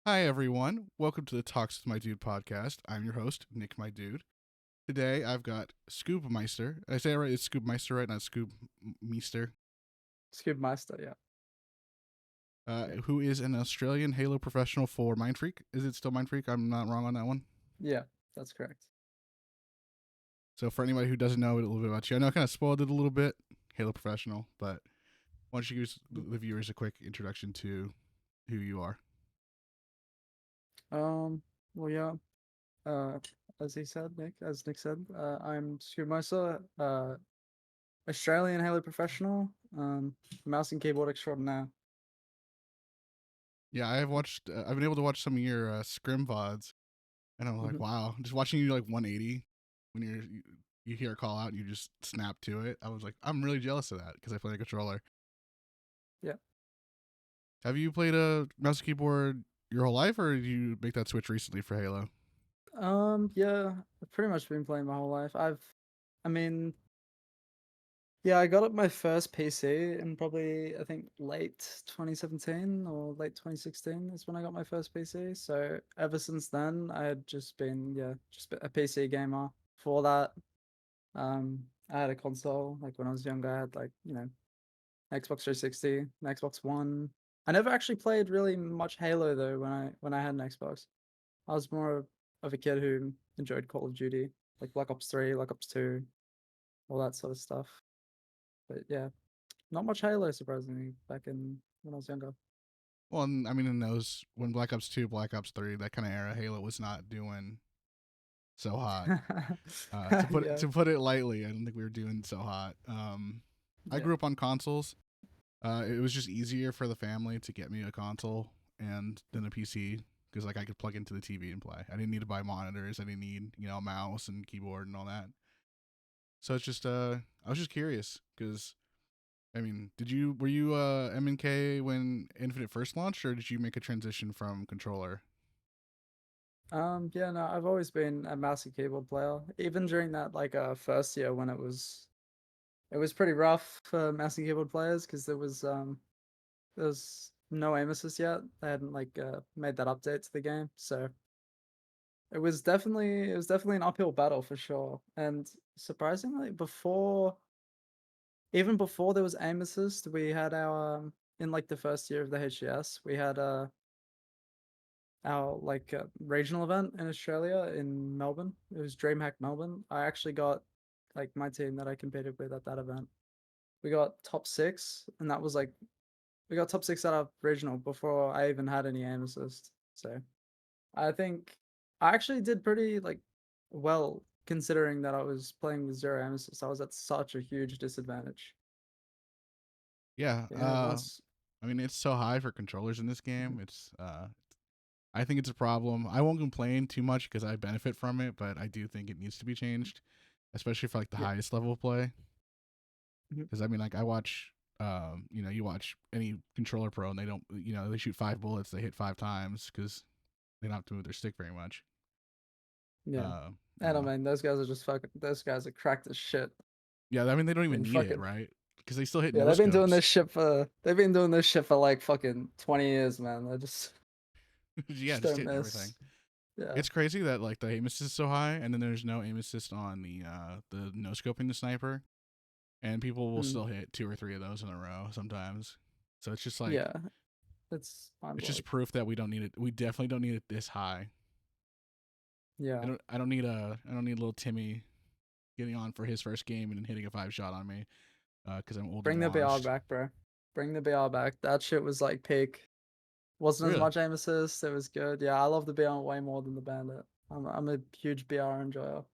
Hi, everyone. Welcome to the Talks with My Dude podcast. I'm your host, Nick, my dude. Today, I've got Scoobmeister. I say it right? It's Scoobmeister, right? Not Scoobmeister, Scoobmeister, yeah. Yeah. who is an Australian Halo professional for Mind Freak. Is it still Mind Freak? I'm not wrong on that one. Yeah, that's correct. So, for anybody who doesn't know a little bit about you, I know I kind of spoiled it a little bit, Halo professional, but why don't you give the viewers a quick introduction to who you are? Um, well, yeah, uh, as Nick said, I'm Scoobmeister, Australian Halo professional, mouse and keyboard extraordinaire. Yeah, I've been able to watch some of your scrim VODs, and I'm like, Mhm. wow, just watching you like 180 when you hear a call out and you just snap to it. I was like, I'm really jealous of that because I play a controller. Yeah. Have you played a mouse and keyboard your whole life, or did you make that switch recently for Halo? Yeah, I've pretty much been playing my whole life. I mean, yeah, I got up my first PC in probably, I think, late 2017 or late 2016 is when I got my first PC. So ever since then, I had just been, yeah, just a PC gamer. For that, I had a console. Like when I was younger, I had like, Xbox 360, an Xbox One. I never actually played really much Halo though when I had an Xbox. I was more of a kid who enjoyed Call of Duty, like Black Ops 3, Black Ops 2, all that sort of stuff. But yeah, not much Halo surprisingly back in when I was younger. Well, I mean, in those when Black Ops 2, Black Ops 3, that kind of era, Halo was not doing so hot. Yeah, To put it lightly, I don't think we were doing so hot. I yeah, grew up on consoles. It was just easier for the family to get me a console and then a PC because like I could plug into the TV and play. I didn't need to buy monitors. I didn't need a mouse and keyboard and all that. So it's just I was just curious because I mean, did you were you MNK when Infinite first launched, or did you make a transition from controller? yeah. No, I've always been a mouse and keyboard player. Even during that like first year when it was pretty rough for mouse and keyboard players because there was no aim assist yet. They hadn't like made that update to the game, so it was definitely an uphill battle for sure. And surprisingly, even before there was aim assist, we had our in like the first year of the HGS, we had our like regional event in Australia in Melbourne. It was DreamHack Melbourne. I actually got like my team that I competed with at that event. We got top six, and that was like we got top six at our regional before I even had any aim assist. So I think I actually did pretty like well considering that I was playing with zero aim assist. I was at such a huge disadvantage. Yeah, Yeah, once. I mean it's so high for controllers in this Mhm. game. It's I think it's a problem. I won't complain too much because I benefit from it, but I do think it needs to be changed, especially for like the Yeah. highest level of play. Mhm. Because I mean, like I watch, you watch any controller pro, and they don't, they shoot 5 bullets, they hit 5 times because they don't have to move their stick very much. Yeah. You And I know, mean, those guys are just fucking. Those guys are cracked as shit. yeah. I mean, they don't even And need it, fucking. right? Because they still hit Yeah, no scopes. they've been doing this shit for like fucking 20 years, man. They Yeah, just just don't hitting everything. miss. Yeah. It's crazy that like the aim assist is so high, and then there's no aim assist on the no scoping the sniper, and people will Mm. still hit 2 or 3 of those in a row sometimes. So it's just like Yeah. It's mind it's just blowing. proof that we don't need it. We definitely don't need it this high. Yeah. I don't need little Timmy getting on for his first game and hitting a 5 shot on me because I'm old and Bring the BR washed. back, bro. Bring the BR back. That shit was like peak. Wasn't as Really? much aim assist. It was good. Yeah, I love the BR way more than the Bandit. I'm a huge BR enjoyer.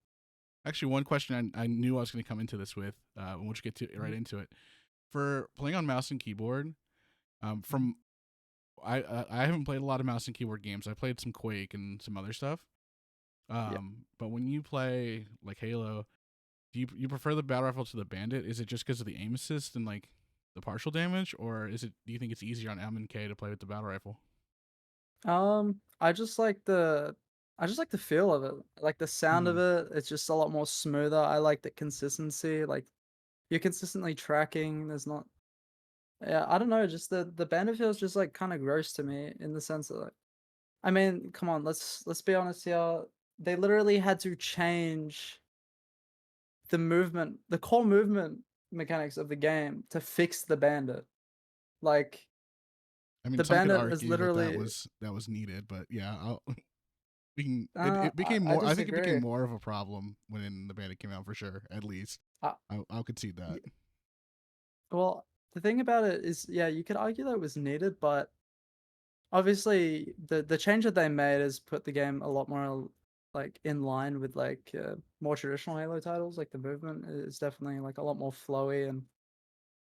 Actually, one question I knew I was going to come into this with, and we'll just get to right Mhm. into it. For playing on mouse and keyboard, Mhm. from I haven't played a lot of mouse and keyboard games. I played some Quake and some other stuff. Yeah. But when you play like Halo, do you prefer the battle rifle to the bandit? Is it just because of the aim assist and like the partial damage, or is it? Do you think it's easier on M and K to play with the battle rifle? Um, I just like the I just like the feel of it. I like the sound of Hmm. it. It's just a lot more smoother. I like the consistency. Like you're consistently tracking. There's not. Yeah, I don't know. Just the Bandit feels just like kind of gross to me in the sense that like, I mean, come on, let's be honest here. They literally had to change the movement, the core movement mechanics of the game to fix the bandit. Like I mean, the some could bandit is argue that literally. that was needed, but yeah, it I, became I more. I think it became disagree. more of a problem when the Bandit came out for sure. At least I, I'll concede that. well, the thing about it is, yeah, you could argue that it was needed, but obviously the change that they made has put the game a lot more like in line with like more traditional Halo titles. Like the movement is definitely like a lot more flowy, and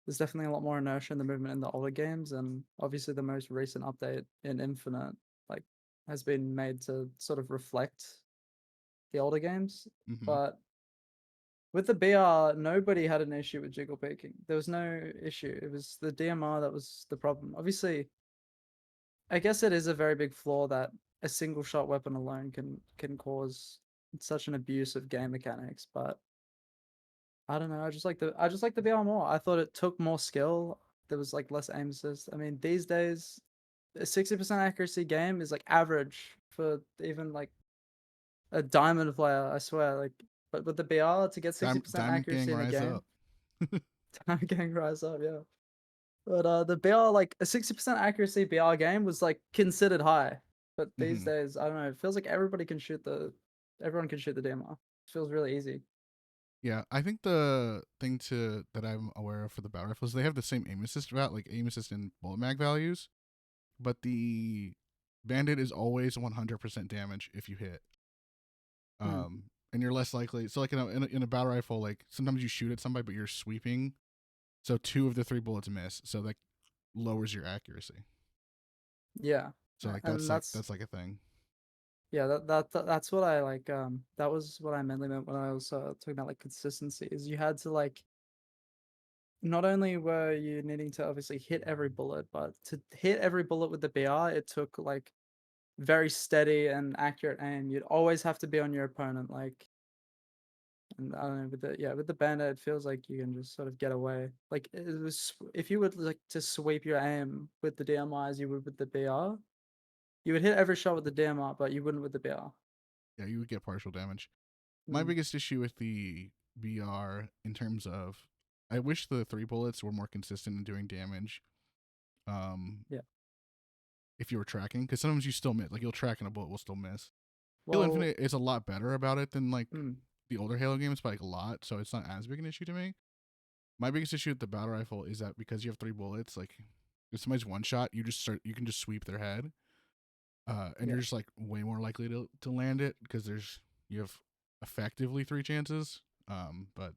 there's definitely a lot more inertia in the movement in the older games. And obviously the most recent update in Infinite like has been made to sort of reflect the older games. Hmm. But with the BR, nobody had an issue with jiggle peeking. There was no issue. It was the DMR that was the problem. Obviously, I guess it is a very big flaw that a single shot weapon alone can cause such an abuse of game mechanics. But I don't know. I just like the BR more. I thought it took more skill. There was like less aim assist. I mean, these days, a 60% accuracy game is like average for even like a diamond player. I swear. Like, but with the BR to get 60% Diamond Gang, accuracy in a rise game, up. time gang rise up. Yeah. But the BR, like a 60% accuracy BR game was like considered high. But these Hmm. days, I don't know. It feels like everyone can shoot the DMR. It feels really easy. Yeah, I think the thing to that I'm aware of for the battle rifles, they have the same aim assist like aim assist and bullet mag values, but the Bandit is always 100% damage if you hit. Hmm. And you're less likely. So like in a battle rifle, like sometimes you shoot at somebody, but you're sweeping, so two of the three bullets miss, so that lowers your accuracy. Yeah, So like and that's like a thing. yeah, that's what I like. That was what I mainly meant when I was talking about like consistency. Is you had to like not only were you needing to obviously hit every bullet, but to hit every bullet with the BR, it took like very steady and accurate aim. You'd always have to be on your opponent. Like, and I don't know, with the bandit, it feels like you can just sort of get away. Like, it was if you would like to sweep your aim with the DMI as you would with the BR, you would hit every shot with the DMR, but you wouldn't with the BR. Yeah, you would get partial damage. My Mm, biggest issue with the BR in terms of, I wish the three bullets were more consistent in doing damage. Um, yeah. if you were tracking, because sometimes you still miss. Like you'll track and a bullet will still miss. Halo Well, Infinite is a lot better about it than like mm, the older Halo games by like a lot, so it's not as big an issue to me. My biggest issue with the battle rifle is that because you have three bullets, like if somebody's one shot, you can just sweep their head, and yeah, you're just like way more likely to land it because you have effectively three chances. But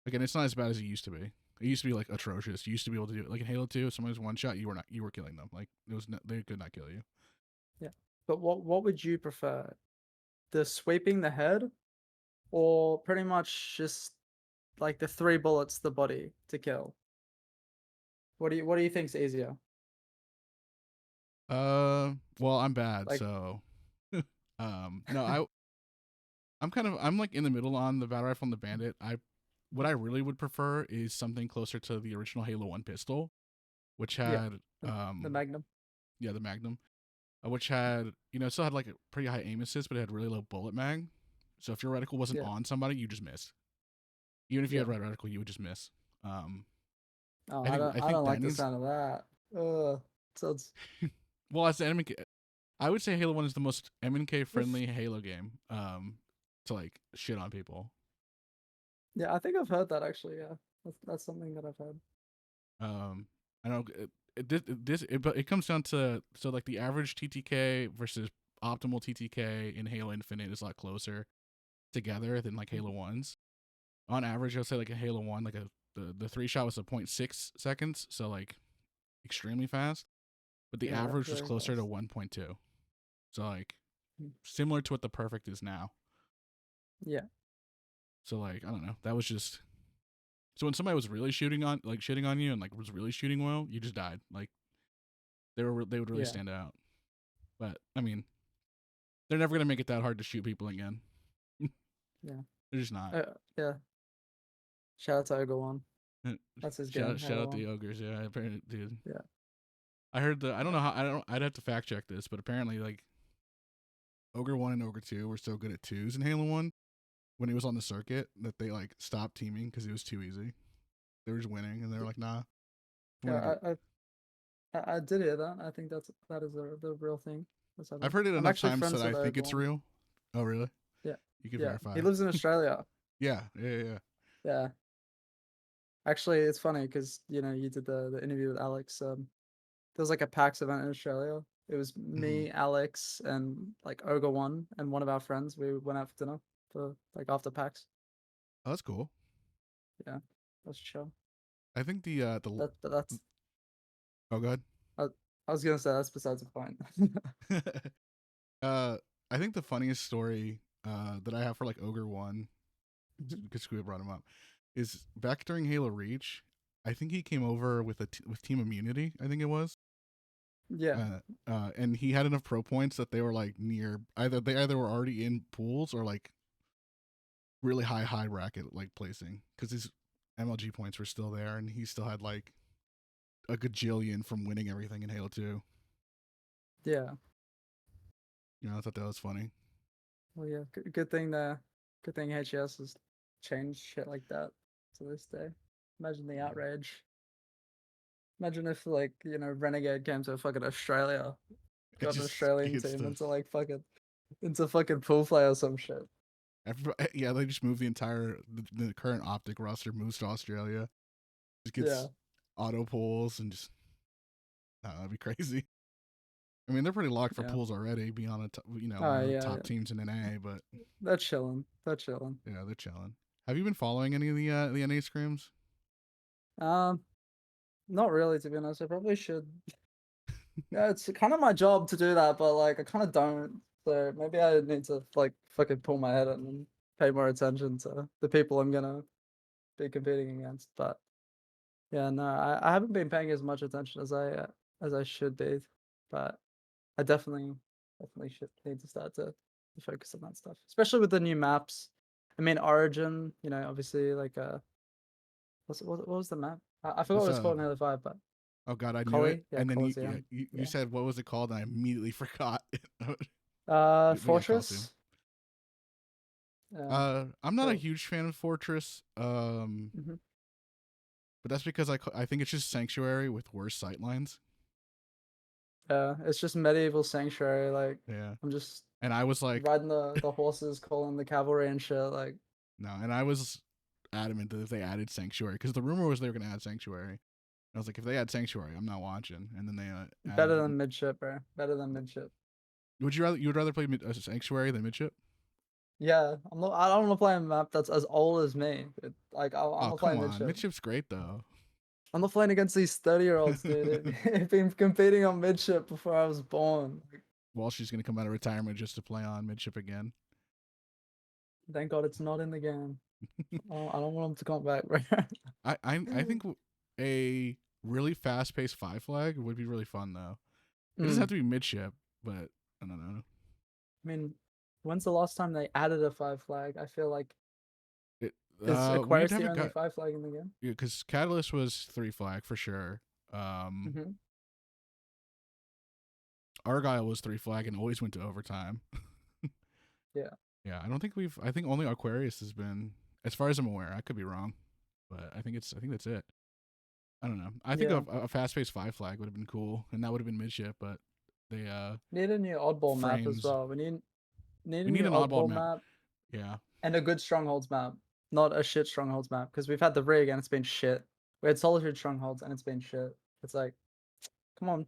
again, it's not as bad as it used to be. It used to be like atrocious. You used to be able to do it like in Halo 2. If somebody's one shot, you were killing them. Like they could not kill you. yeah. But what would you prefer? The sweeping the head, or pretty much just like the three bullets the body to kill? What do you think's easier? Well, I'm bad, Like, so no, I'm like in the middle on the battle rifle and the bandit. I What I really would prefer is something closer to the original Halo 1 pistol, which yeah, had the Magnum. yeah, the Magnum, which had, it still had like a pretty high aim assist, but it had really low bullet mag. So if your reticle wasn't Yeah, on somebody, you just missed. Even if you yeah. had red reticle, you would just miss. Um, Oh, I I think don't that like the needs sound of that. Sounds well as the MK, I would say Halo 1 is the most MNK friendly Halo game. To like shit on people. yeah. I think I've heard that actually. Yeah, that's something that I've heard. Um, I don't know. But it comes down to, so like the average TTK versus optimal TTK in Halo Infinite is a lot closer together than like Mm, Halo Ones. On average, I'll say like a Halo One, like the three shot was a 0.6 seconds, so like extremely fast. But the yeah, average was very closer to fast. 1.2, so like Mm, similar to what the perfect is now. yeah, So like I don't know. That was just, so when somebody was really shitting on you and like was really shooting well, you just died. Like they would really yeah, stand out. But I mean, they're never gonna make it that hard to shoot people again. yeah. They're just not. Yeah. Shout out to Ogre One. That's his game, Shout Halo out One. the ogres, yeah, apparently, dude. Yeah. I heard the I don't Yeah. know how I don't I'd have to fact check this, but apparently like Ogre 1 and Ogre 2 were so good at twos in Halo 1 when he was on the circuit that they like stopped teaming because it was too easy. They were just winning and they were like, nah, we want to Yeah, get. I did hear that. I think that is the real thing that's I've happening. heard it I'm enough actually times that friends I with think it's Obi-Wan. real. Oh, really? Yeah, You can yeah. He verify. lives in Australia. Yeah, yeah, yeah. Yeah. Actually, it's funny because you did the interview with Alex. There was like a PAX event in Australia. It was Mm-hmm. me, Alex, and like Ogre One and one of our friends. We went out for dinner for like after PAX. Oh, that's cool. Yeah, that's chill. I think the That's oh, god. I, I was gonna say that's besides the point. uh, I think the funniest story that I have for like Ogre 1, because Squid brought him up, is back during Halo Reach. I think he came over with with Team Immunity. I think it was. Yeah, And he had enough pro points that they were like near either were already in pools or like really high bracket like placing because his MLG points were still there and he still had like a gajillion from winning everything in Halo 2. yeah. I thought that was funny. Well, yeah. Good thing good thing HES has changed shit like that to this day. Imagine the Yeah. outrage. Imagine if like Renegade came to fucking Australia, It got an just Australian gets team the into fucking pool play or some shit. yeah, they just moved the entire the current Optic roster moves to Australia. Just Yeah. gets auto pulls and just that'd be crazy. I mean, they're pretty locked for Yeah. pools already, being on one Oh of the yeah, top yeah. teams in NA. But They're chilling. They're chilling. yeah, they're chilling. Have you been following any of the NA scrims? Um, Not really to be honest. I probably should. Yeah, it's kind of my job to do that, but like I kind of don't. So maybe I need to like fucking pull my head in and pay more attention to the people I'm gonna be competing against. But yeah, no, I haven't been paying as much attention as I should be. But I definitely should need to start to focus on that stuff, especially with the new maps. I mean, Origin, obviously like what was the map? I forgot What's what it's called in Halo 5, but Oh god, I knew it. Collie, yeah, And then Coliseum, you yeah. said what was it called, and I immediately forgot. But yeah, Coliseum. Fortress. I'm not a So, huge fan of Fortress. mhm. But that's because I think it's just Sanctuary with worse sightlines. Yeah, it's just medieval sanctuary. Like Yeah, I'm just and I was like, riding the horses, calling the cavalry and shit. Like no, and I was adamant that if they added Sanctuary, because the rumor was they were gonna add Sanctuary. I was like, if they add Sanctuary, I'm not watching. And then they added better it. than midship, bro. Better than midship. You would rather play Sanctuary than midship? Yeah, I'm not. I don't want to play a map that's as old as me. Like I'm Oh not come playing on, midship. midship's great though. I'm not playing against these 30-year-olds, dude. They've been competing on midship before I was born. Walshy's gonna come out of retirement just to play on midship again. Thank God it's not in the game. I don't want him to come back, bro. I think a really fast paced five flag would be really fun though. It doesn't have Mm. to be midship, but I don't know. I mean, when's the last time they added a 5 flag? I feel like It is we Aquarius the haven't only got 5 flag in the game? because Catalyst was three flag for sure. Mm-hmm. Argyle was three flag and always went to overtime. Yeah. Yeah, I don't think we've. I think only Aquarius has been, as far as I'm aware. I could be wrong, but I think that's it. I don't know. I think Yeah. a fast paced five flag would have been cool, and that would have been midship. But they Need a new oddball map as frames. well. We need a We need new an oddball oddball map. map Yeah, and a good strongholds map, not a shit strongholds map. Because we've had the rig and it's been shit. We had solitude strongholds and it's been shit. It's like, come on,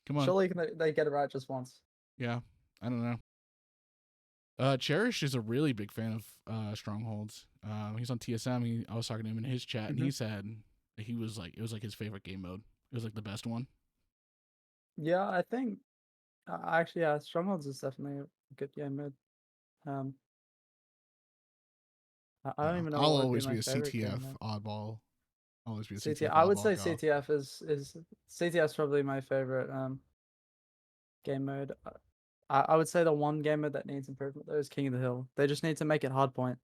come on. surely they get it right just once. Yeah, I don't know. Cherish is a really big fan of strongholds. He's on TSM. I was talking to him in his chat, and Mm-hmm. he said he was like it was like his favorite game mode. It was like the best one. Yeah, I think actually, yeah, strongholds is definitely a good game mode. Um, I don't even know I'll what would be always my be a favorite CTF game mode. oddball. I'll always be a CTF. CTF I would oddball say go. CTF is CTF's probably my favorite game mode. I would say the one game mode that needs improvement though is King of the Hill. They just need to make it hardpoint.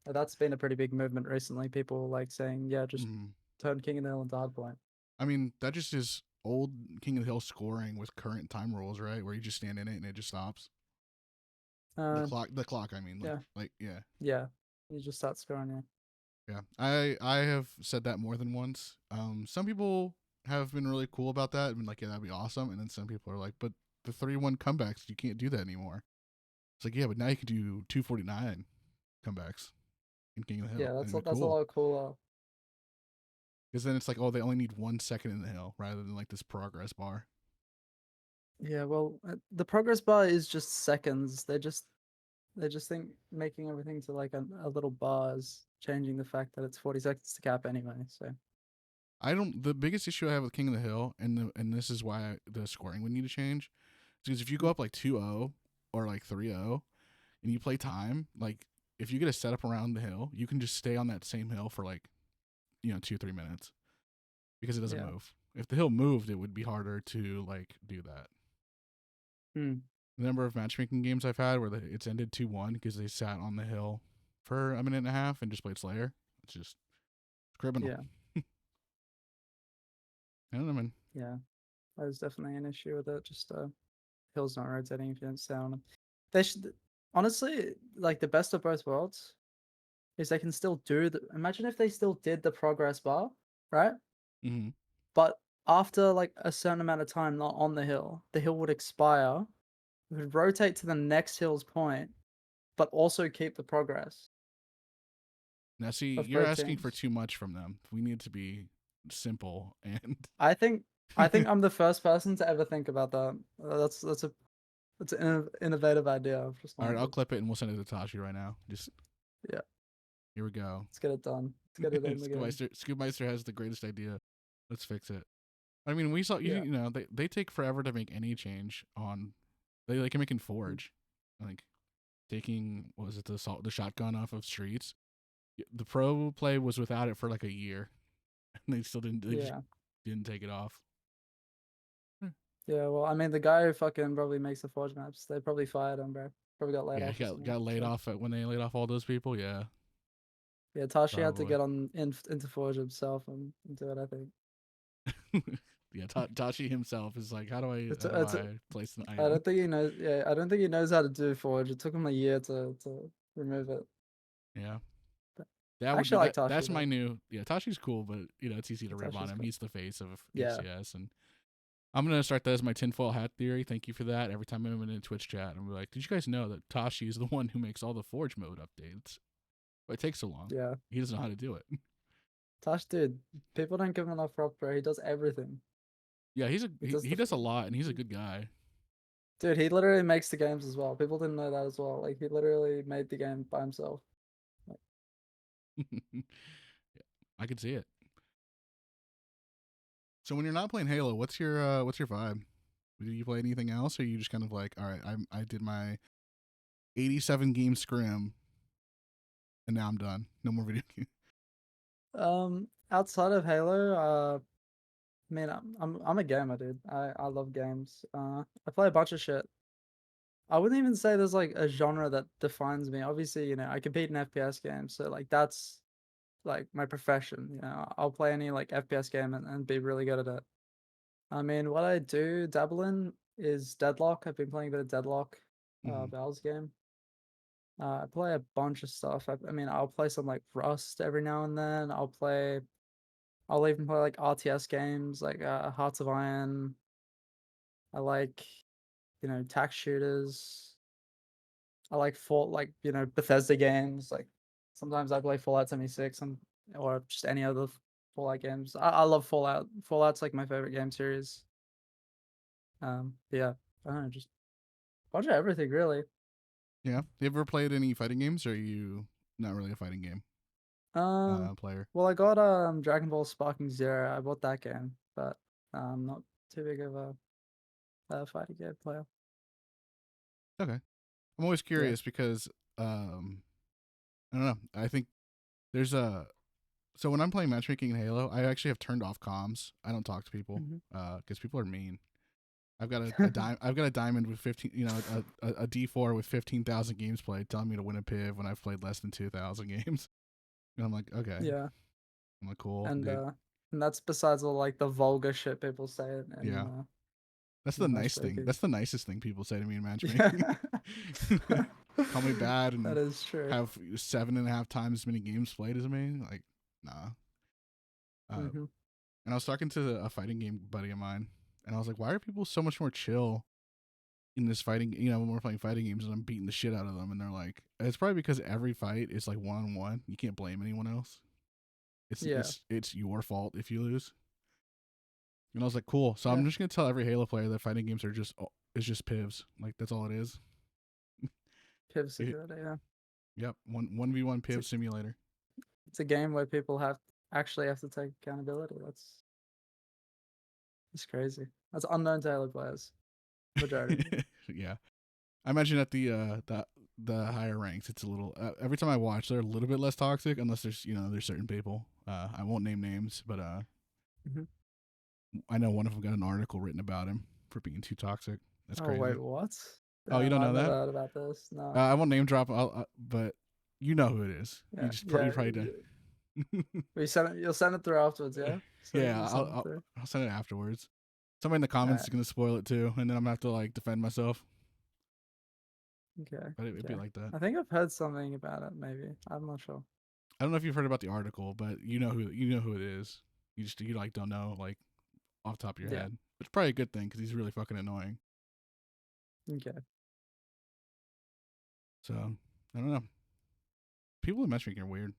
That's been a pretty big movement recently. People like saying, yeah, just Mm. turn King of the Hill into hardpoint. I mean, that just is old King of the Hill scoring with current time rules, right? Where you just stand in it and it just stops. Uh, The clock. I mean, yeah, yeah, yeah. You just start scoring. Yeah. yeah. I have said that more than once. Some people have been really cool about that and been like, yeah, that'd be awesome. And then some people are like, but the 3-1 comebacks, you can't do that anymore. It's like, yeah, but now you can do 249 comebacks in King of the Hill, Yeah, and it'd be that's a cool. lot cooler. Because then it's like, oh, they only need 1 second in the hill rather than like this progress bar. Yeah, well, the progress bar is just seconds. They just think making everything to like a little bar is changing the fact that it's 40 seconds to cap anyway. So I don't. The biggest issue I have with King of the Hill, and this is why the scoring would need to change, because if you go up like 2-0 or like 3-0 and you play time, like if you get a setup around the hill, you can just stay on that same hill for like 2-3 minutes because it doesn't yeah. move. If the hill moved, it would be harder to like do that. Hmm. The number of matchmaking games I've had where it's ended 2-1 because they sat on the hill for a minute and a half and just played Slayer. It's just criminal. Yeah. I don't know, man. Yeah. There's definitely an issue with it. Just hills not rotating if you don't stay on them. They should honestly like the best of both worlds is they can still do the. Imagine if they still did the progress bar, right? Mm-hmm. But after like a certain amount of time not on the hill would expire. We would rotate to the next hill's point, but also keep the progress Now, see, of you're both asking for teams. too much from them. We need to be simple and. I think I think I'm the first person to ever think about that. That's an innovative idea. I've just All right, wanted I'll to, clip it and we'll send it to Tashi right now. Just yeah, here we go. let's get it done. Let's get it in the game. Scoobmeister has the greatest idea. Let's fix it. I mean, we saw Yeah. they take forever to make any change on. They can make in Mm. Forge, like taking what was it the shotgun off of streets. The pro play was without it for like a year, and they still didn't. They just Yeah. didn't take it off. Yeah. Well, I mean, the guy who fucking probably makes the Forge maps, they probably fired him, bro. Probably got laid Yeah, off he or got something. got laid Sure. off when they laid off all those people. Yeah, Yeah, Tashi had to probably. get on into Forge himself and do it. I think. Yeah, Tashi himself is like, It's how do it's I place an I item? don't think he knows. Yeah, I don't think he knows how to do Forge. It took him a year to remove it. Yeah, But that I would be actually like that. Tashi That's my though. new. Yeah, Tashi's cool, but it's easy to rib on Tashi's him. cool. He's the face of Yeah, FCS, and I'm gonna start that as my tinfoil hat theory. Thank you for that. Every time I'm in a Twitch chat, I'm like, did you guys know that Tashi is the one who makes all the Forge mode updates? Why it takes so long? yeah. He doesn't know how to do it. Tash, dude, people don't give him enough props, bro. He does everything. Yeah, He does he the. does a lot, and he's a good guy. Dude, he literally makes the games as well. People didn't know that as well. Like he literally made the game by himself. Like, Yeah, I can see it. So when you're not playing Halo, what's your vibe? Do you play anything else, or are you just kind of like, all right, I did my 87 game scrim, and now I'm done. No more video games. outside of Halo, I mean, I'm a gamer, dude. I love games. I play a bunch of shit. I wouldn't even say there's like a genre that defines me. Obviously, I compete in FPS games, so like that's like my profession. I'll play any like FPS game and be really good at it. I mean, what I do dabble in is Deadlock. I've been playing a bit of Deadlock, Mm-hmm. Val's game. I play a bunch of stuff. I mean, I'll play some like Rust every now and then. I'll even play like RTS games like Hearts of Iron. I like, tax shooters. I like Bethesda games. Like sometimes I play Fallout 76 or just any other Fallout games. I love Fallout. Fallout's like my favorite game series. Yeah, I don't know, just a bunch of everything really. Yeah. You ever played any fighting games, or are you not really a fighting game Um, player? well, I got Dragon Ball Sparking Zero. I bought that game, but I'm not too big of a fighting game player. Okay. I'm always Yeah. curious because I don't know. I think there's a so when I'm playing matchmaking in Halo, I actually have turned off comms. I don't talk to people Hmm. because people are mean. I've got a diamond with 15, a D4 with 15,000 games played, telling me to win a piv when I've played less than 2,000 games. And I'm like, okay, Yeah, I'm like, cool, and dude. And that's besides all like the vulgar shit people say Yeah, that's the in nice thing. matchmaking. That's the nicest thing people say to me in matchmaking. Yeah. Call me bad That and is true. have 7.5 times as many games played as me. Like, nah. Uh, Hmm. and I was talking to a fighting game buddy of mine, and I was like, why are people so much more chill in this fighting? You know, when we're playing fighting games and I'm beating the shit out of them, and they're like, it's probably because every fight is like 1-on-1. You can't blame anyone else. It's Yeah. it's it's your fault if you lose. And I was like, cool. So Yeah. I'm just gonna tell every Halo player that fighting games are just it's just pivs. Like that's all it is. Piv's a good idea. Yep, 1v1 It's a, piv simulator. it's a game where people actually have to take accountability. That's crazy. That's unknown to Halo players. Majority of them. Yeah, I imagine at the higher ranks, it's a little. Every time I watch, they're a little bit less toxic, unless there's certain people. I won't name names, but Hmm. I know one of them got an article written about him for being too toxic. That's Oh wait, crazy. what? Oh, you Damn, don't I've know never that? heard about this. No. I won't name drop, but you know who it is. Yeah, You yeah. probably don't. You send it. You'll send it through afterwards. Yeah. So Yeah, you send it through. I'll send it afterwards. Somebody in the comments is Alright. gonna spoil it too, and then I'm gonna have to like defend myself. Okay. But it'd be Okay. like that. I think I've heard something about it. Maybe I'm not sure. I don't know if you've heard about the article, but you know who it is. You like don't know like off the top of your Yeah. head, which is probably a good thing because he's really fucking annoying. Okay. So I don't know. People in matchmaking are weird.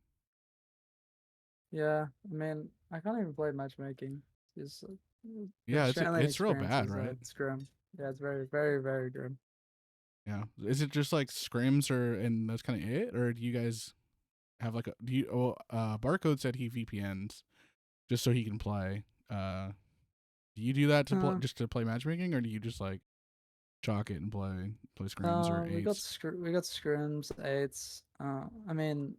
Yeah. I mean, I can't even play matchmaking. It's the Yeah, Australian it's real experience bad, is right? it's grim. Yeah, it's very, very, very grim. Yeah. Is it just like scrims or and that's kind of it, or do you guys have like a do you? Oh, Barcode said he VPNs just so he can play. Do you do that to play Uh, just to play matchmaking, or do you just like chalk it and play scrims or we got eights? we got scrims, eights. I mean,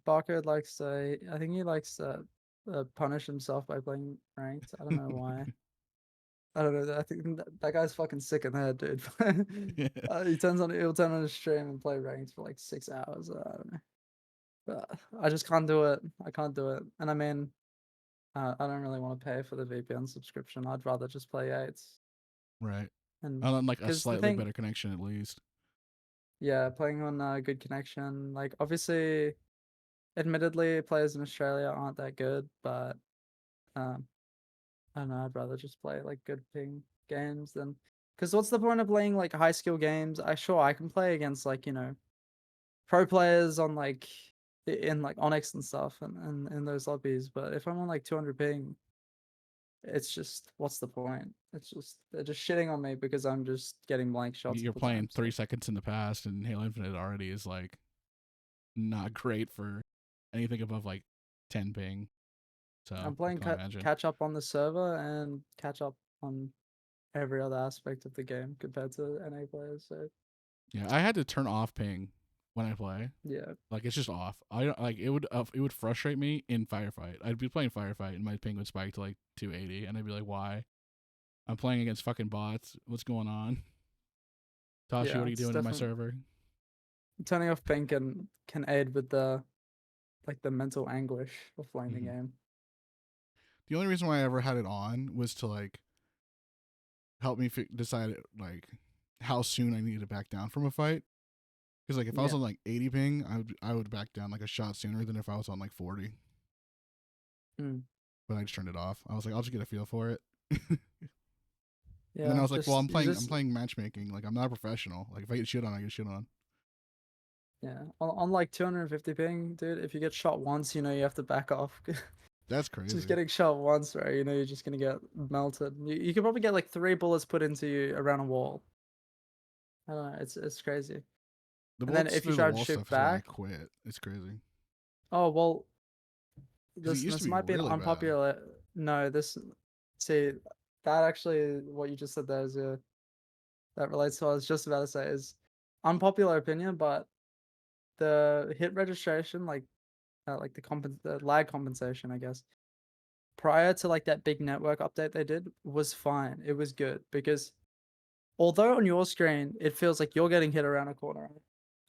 Barcode likes to. I think he likes to punish himself by playing ranked. I don't know why. I don't know. I think that guy's fucking sick in the head, dude. Yeah. He'll turn on his stream and play ranked for like 6 hours. I don't know. But I just can't do it. I can't do it. And I mean, I don't really want to pay for the VPN subscription. I'd rather just play eights. Right. And On like a because the slightly thing, better connection at least. yeah, playing on a good connection. Like obviously, admittedly, players in Australia aren't that good, but um, I don't know. I'd rather just play like good ping games than. Because what's the point of playing like high skill games? I can play against like pro players on like in like Onyx and stuff and in those lobbies. But if I'm on like 200 ping, it's just what's the point? It's just they're just shitting on me because I'm just getting blank shots You're all the playing time. 3 seconds in the past, and Halo Infinite already is like not great for anything above like 10 ping. So I'm I playing can imagine. catch up on the server and catch up on every other aspect of the game compared to NA players. So Yeah, I had to turn off ping when I play. yeah, Like it's just off. I don't like it would frustrate me in firefight. I'd be playing firefight and my ping would spike to like 280, and I'd be like, why? I'm playing against fucking bots. What's going on? Tashi, what yeah, are you it's doing in my definitely server? turning off ping can aid with the like the mental anguish of playing the Hmm. game. The only reason why I ever had it on was to like help me decide like how soon I needed to back down from a fight. Because like if I was Yeah. on like 80 ping, I would back down like a shot sooner than if I was on like 40. Mm. But I just turned it off. I was like, I'll just get a feel for it. And then I Yeah, was like, well, just you I'm just playing matchmaking. Like I'm not a professional. Like if I get shit on, I get shit on. yeah on like 250 ping, dude. If you get shot once, you have to back off. That's Just crazy. getting shot once, right? You're just gonna get melted. You could probably get like 3 bullets put into you around a wall. I don't know. It's crazy. The And then bullets if you through the try to wall shoot stuff is why I back, quit. It's crazy. oh well. Because it Listen, used to this be might be an really bad. unpopular. No, this. See, that actually, what you just said there is that relates to what I was just about to say is unpopular opinion, but the hit registration, like the lag compensation, I guess, prior to like that big network update they did was fine. It was good because although on your screen it feels like you're getting hit around a corner,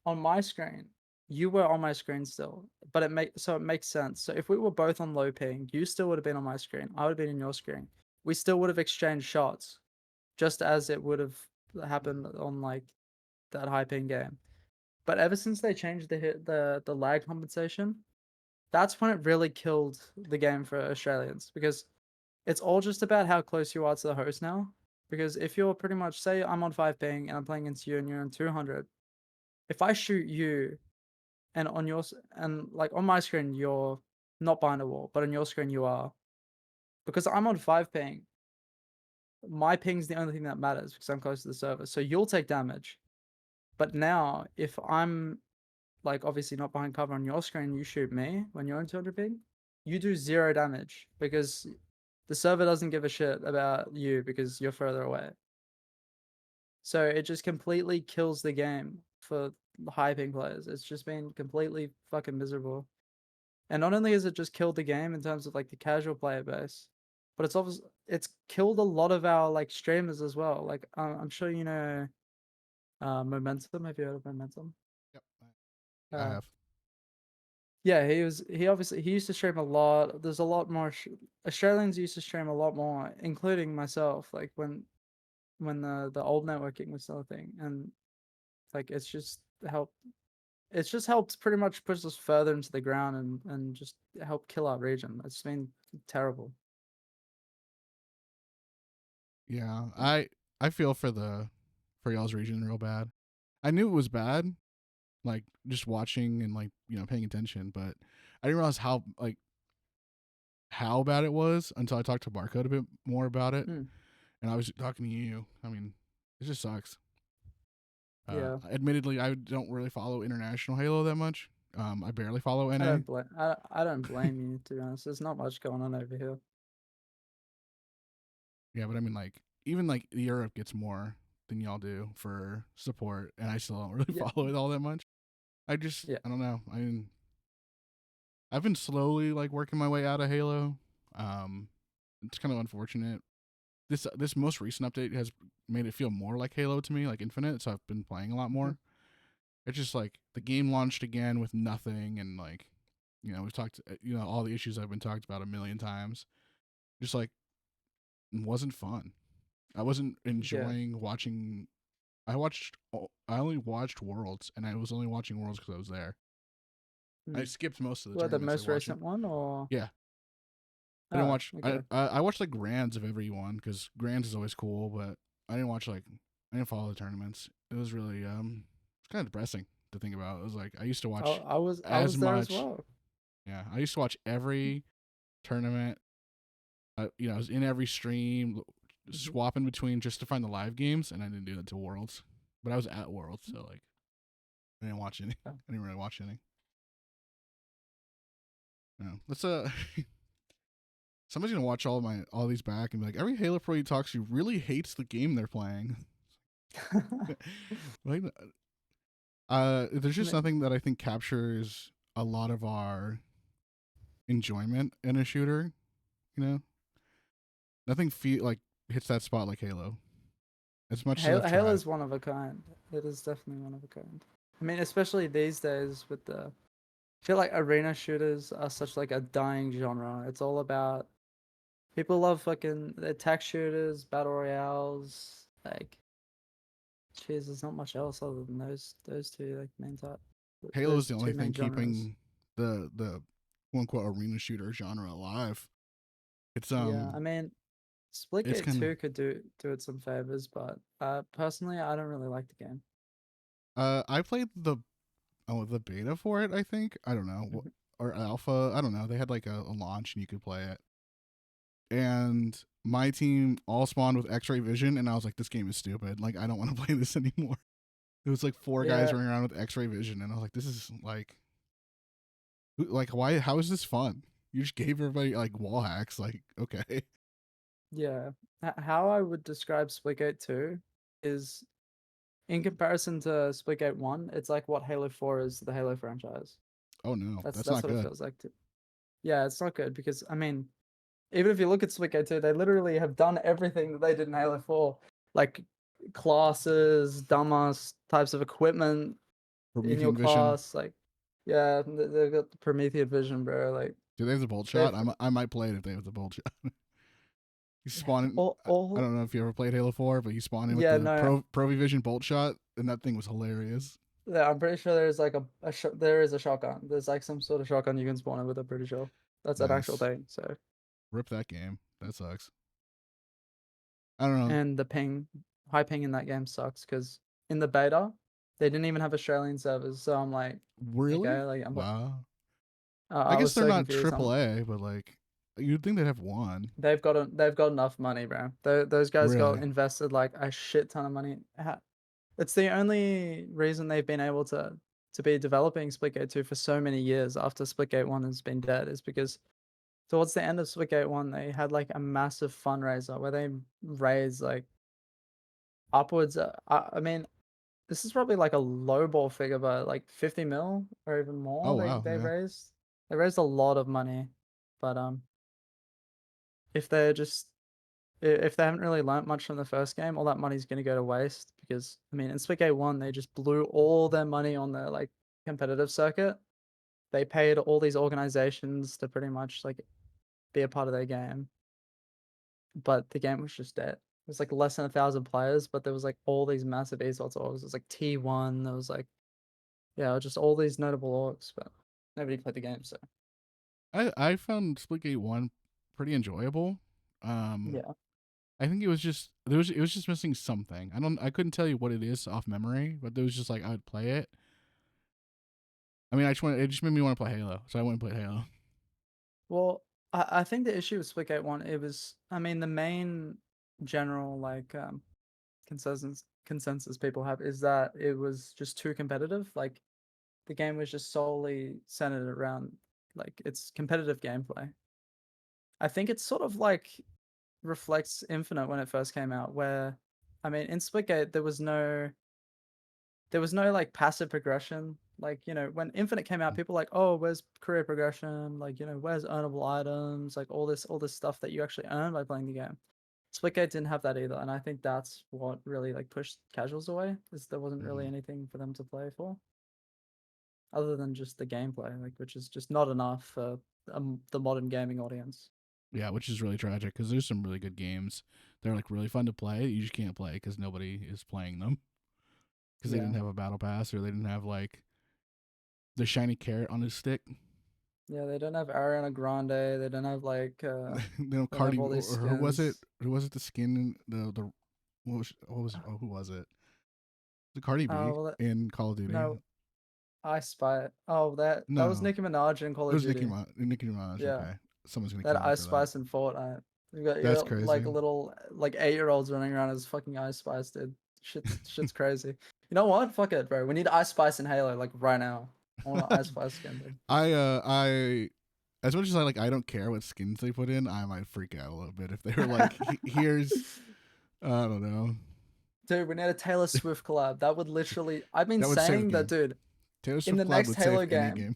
on my screen you were on my screen still, but it makes sense. So if we were both on low ping, you still would have been on my screen. I would have been in your screen. We still would have exchanged shots, just as it would have happened on like that high ping game. But ever since they changed the lag compensation, that's when it really killed the game for Australians, because it's all just about how close you are to the host now. Because if you're pretty much, say I'm on 5 ping and I'm playing against you and you're on 200, if I shoot you and on yours and like on my screen you're not behind a wall, but on your screen you are, because I'm on 5 ping, my ping's the only thing that matters because I'm close to the server. So you'll take damage. But now if I'm like obviously not behind cover on your screen, you shoot me when you're on 200 ping, you do 0 damage because the server doesn't give a shit about you because you're further away. So it just completely kills the game for high ping players. It's just been completely fucking miserable. And not only has it just killed the game in terms of like the casual player base, but it's killed a lot of our like streamers as well. Like I'm sure you know Momentum. Have you heard of Momentum? Yep, I Uh, have. yeah, he used to stream a lot. There's a lot more Australians used to stream a lot more, including myself. Like when the old networking was still a thing, and like it's just helped pretty much push us further into the ground and just help kill our region. It's been terrible. Yeah, I feel for y'all's region real bad. I knew it was bad, like just watching and like paying attention, but I didn't realize how bad it was until I talked to Barcode a bit more about it, Mm, and I was talking to you. I mean, it just sucks. yeah, Admittedly, I don't really follow international Halo that much. I barely follow NA. I don't blame you, to be honest. There's not much going on over here. Yeah, but I mean, like even like Europe gets more than y'all do for support, and I still don't really Yeah, follow it all that much. yeah. I don't know. I mean, I've been slowly like working my way out of Halo. Um, it's kind of unfortunate. This most recent update has made it feel more like Halo to me, like Infinite. So I've been playing a lot Mhm. more. It's just like the game launched again with nothing, and like we've talked all the issues I've been talked about a million times. Just like it wasn't fun. I wasn't Yeah. enjoying watching. I only watched Worlds, and I was only watching Worlds because I was there. I Mm. skipped most of the What, the tournaments I most watched. recent one or? Yeah, I didn't Oh, watch. okay. I watched like Grands of everyone because Grands is always cool, but I didn't watch I didn't follow the tournaments. It was really it's kind of depressing to think about. It was like I used to watch I as was there as much. well. Yeah, I used to watch every tournament. I was in every stream, Mhm. swapping between just to find the live games, and I didn't do that to Worlds. But I was at Worlds, so like I didn't watch any. Yeah. I didn't really watch any. No, let's somebody's gonna watch all these back and be like, every Halo pro you talks to really hates the game they're playing. Like, there's I just mean, nothing that I think captures a lot of our enjoyment in a shooter. You know, nothing hits that spot like Halo. As much as I've Halo tried. is one of a kind. It is definitely one of a kind. I mean, especially these days with I feel like arena shooters are such like a dying genre. It's all about people love fucking attack shooters, battle royales. Like, jeez, there's not much else other than those two like main type, Halo is those the only two thing main genres. keeping the quote unquote arena shooter genre alive. It's Yeah, I mean, it's Splitgate kind of 2 could do it some favors, but personally, I don't really like the game. I played the beta for it. I think I don't know Mhm. or alpha. I don't know. They had like a launch and you could play it. And my team all spawned with X-ray vision, and I was like, this game is stupid. Like I don't want to play this anymore. It was like four guys Yeah, running around with X-ray vision, and I was like, this is like why? How is this fun? You just gave everybody like wall hacks. Like okay, yeah. How I would describe Splitgate 2 is in comparison to Splitgate 1, it's like what Halo 4 is to the Halo franchise. oh no, that's That's not what it good. feels like to. Yeah, it's not good because I mean, even if you look at Splitgate 2, they literally have done everything that they did in Halo 4. Like classes, dumbass types of equipment in your Promethean vision. class, like Yeah, they've got the Prometheus vision, bro. Like Do they have the bolt shot? they've I might play it if they have the bolt shot. You yeah, spawn in. I all don't know if you ever played Halo 4, but you spawn in with yeah, the no, Pro Vision bolt shot, and that thing was hilarious. yeah, I'm pretty sure there's like there is a shotgun. There's like some sort of shotgun you can spawn in with. I'm pretty sure that's an actual Nice. thing. So Rip that game. That sucks. I don't know. and the high ping in that game sucks because in the beta they didn't even have Australian servers. So I'm like, Really? okay, like Wow. I I guess was they're so not confused. AAA, but like you'd think they'd have one. They've got enough money, bro. Those guys got Really? invested like a shit ton of money. It's the only reason they've been able to be developing Splitgate 2 for so many years after Splitgate 1 has been dead is because towards the end of Splitgate 1 they had like a massive fundraiser where they raised like upwards I mean this is probably like a lowball figure but like 50 mil or even Oh more wow, yeah. they raised a lot of money but if they're just if they haven't really learnt much from the first game, all that money's going to go to waste because I mean, in Splitgate 1, they just blew all their money on the like competitive circuit. They paid all these organizations to pretty much like be a part of their game, but the game was just dead. It was like less than 1,000 players, but there was like all these massive esports orgs. It was like T1. There was like yeah, just all these notable orgs, but nobody played the game. So I found Splitgate 1 pretty enjoyable. Um yeah, I think it was just missing something. I couldn't tell you what it is off memory, but it was just like I would play it. I mean, it just made me want to play Halo, so I went and played Halo. well, I think the issue with Splitgate 1 it was I mean the main general like consensus people have is that it was just too competitive. Like the game was just solely centered around like its competitive gameplay. I think it's sort of like reflects Infinite when it first came out, where I mean in Splitgate there was no like passive progression. Like, you know, when Infinite came out, people were like, oh, where's career progression? Like, you know, where's earnable items? Like all this stuff that you actually earn by playing the game. Splitgate didn't have that either, and I think that's what really like pushed casuals away, is there wasn't really Mhm. anything for them to play for other than just the gameplay, like which is just not enough for the modern gaming audience. Yeah, which is really tragic because there's some really good games. They're like really fun to play. You just can't play because nobody is playing them because they Yeah, didn't have a battle pass or they didn't have like the shiny carrot on his stick. yeah, they don't have Ariana Grande, they don't have like You know, they don't have Cardi all these or who was it? skins. Who was it? The skin the what was oh who was it? The Cardi B Well, that, in Call of Duty. no, I Spy. Oh, that was No, Nicki Minaj in Call it of was Duty. Nicki Minaj. Yeah, Okay, someone's gonna that kill me Ice for that. Spice in Fortnite. You That's got like crazy. little like 8-year-olds running around as fucking Ice Spice, dude. Shit's crazy. You know what? Fuck it, bro. We need Ice Spice in Halo like right now. I want an Ice Spice skin, dude. I as much as I don't care what skins they put in, I might freak out a little bit if they were like, here's I don't know, Dude, we need a Taylor Swift collab. That would literally. I've been that would save the saying that, game. dude. Taylor In Swift the collab next would save Halo any game, game.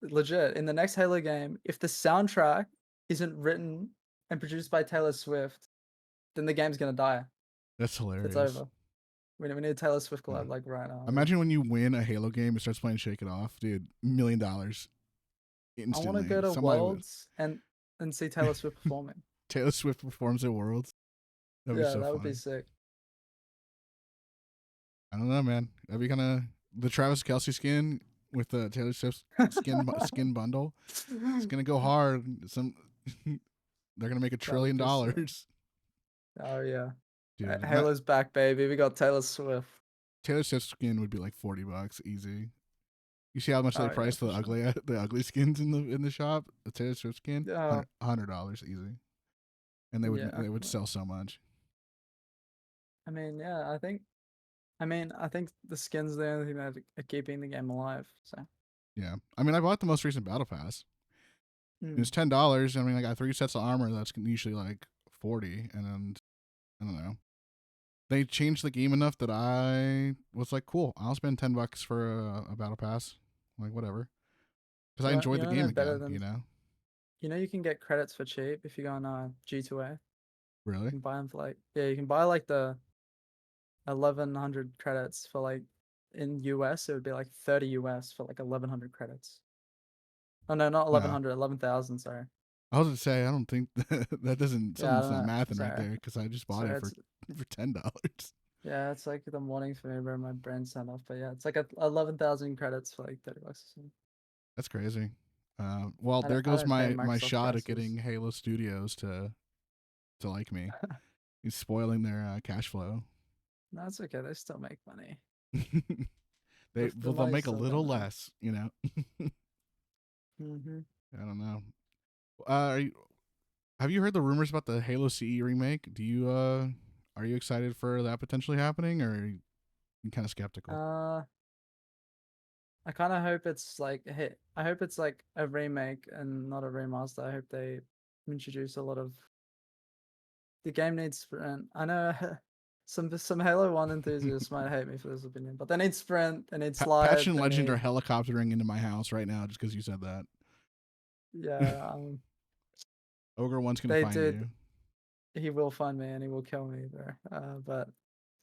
legit, in the next Halo game, if the soundtrack isn't written and produced by Taylor Swift, then the game's gonna die. That's It's hilarious. over. We need a Taylor Swift Yeah. collab like right now, dude. Imagine when you win a Halo game, it starts playing "Shake It Off," dude. $1 million I want to instantly. go to Somebody would. Worlds and see Taylor Swift performing. Taylor Swift performs at Worlds. That'd be Yeah, so that would be funny. sick. I don't know, man. That'd be kind of the Travis Kelsey skin with the Taylor Swift skin bundle. It's gonna go hard. They're gonna make a That would trillion be sick. dollars, Oh yeah, dude. Halo's back, baby. We got Taylor Swift. Taylor Swift skin would be like $40 easy. You see how much they Oh yeah, price for sure. the ugly skins in the shop? The Taylor Swift skin, Yeah, $100 easy, and yeah. they would sell so much. I mean, yeah. I think the skin's the only thing that are keeping the game alive. So, Yeah, I mean, I bought the most recent battle pass. It was mm. $10. I mean, I got 3 sets of armor. That's usually like 40, and then I don't know. They changed the game enough that I was like, cool, I'll spend $10 for a battle pass, like whatever, because I enjoyed You the know, game better again. You than know, you know, you can get credits for cheap if you go on G2A. You really. can buy them for like yeah, you can buy like the 1,100 credits for like in US, it would be like 30 US for like 1100 credits. Oh no, not No, 1100, 11,000. Sorry. I was gonna say I don't think that doesn't Yeah, I something's don't not know. mathing right Sorry. there because I just bought Sorry. it for It's for $10. yeah, it's like the morning for me where my brain's turned off. But yeah, it's like 11,000 credits for like 30 bucks or something. That's crazy. Well, there I goes don't pay my Microsoft shot at prices. getting Halo Studios to like me. He's spoiling their cash flow. No, it's okay. They still make money. The They'll money's make a still little coming in. less, you know. Hmm. I don't know. Have you heard the rumors about the Halo CE remake? Do you are you excited for that potentially happening, or are you kind of skeptical? Uh, I kind of hope it's like a hit. I hope it's like a remake and not a remaster. I hope they introduce a lot of the game needs sprint. I know some Halo One enthusiasts might hate me for this opinion, but they need sprint, they need Patch slide, and they Legend are need helicoptering into my house right now just because you said that. yeah. Ogre One's gonna They find did. you. He will find me and he will kill me there. But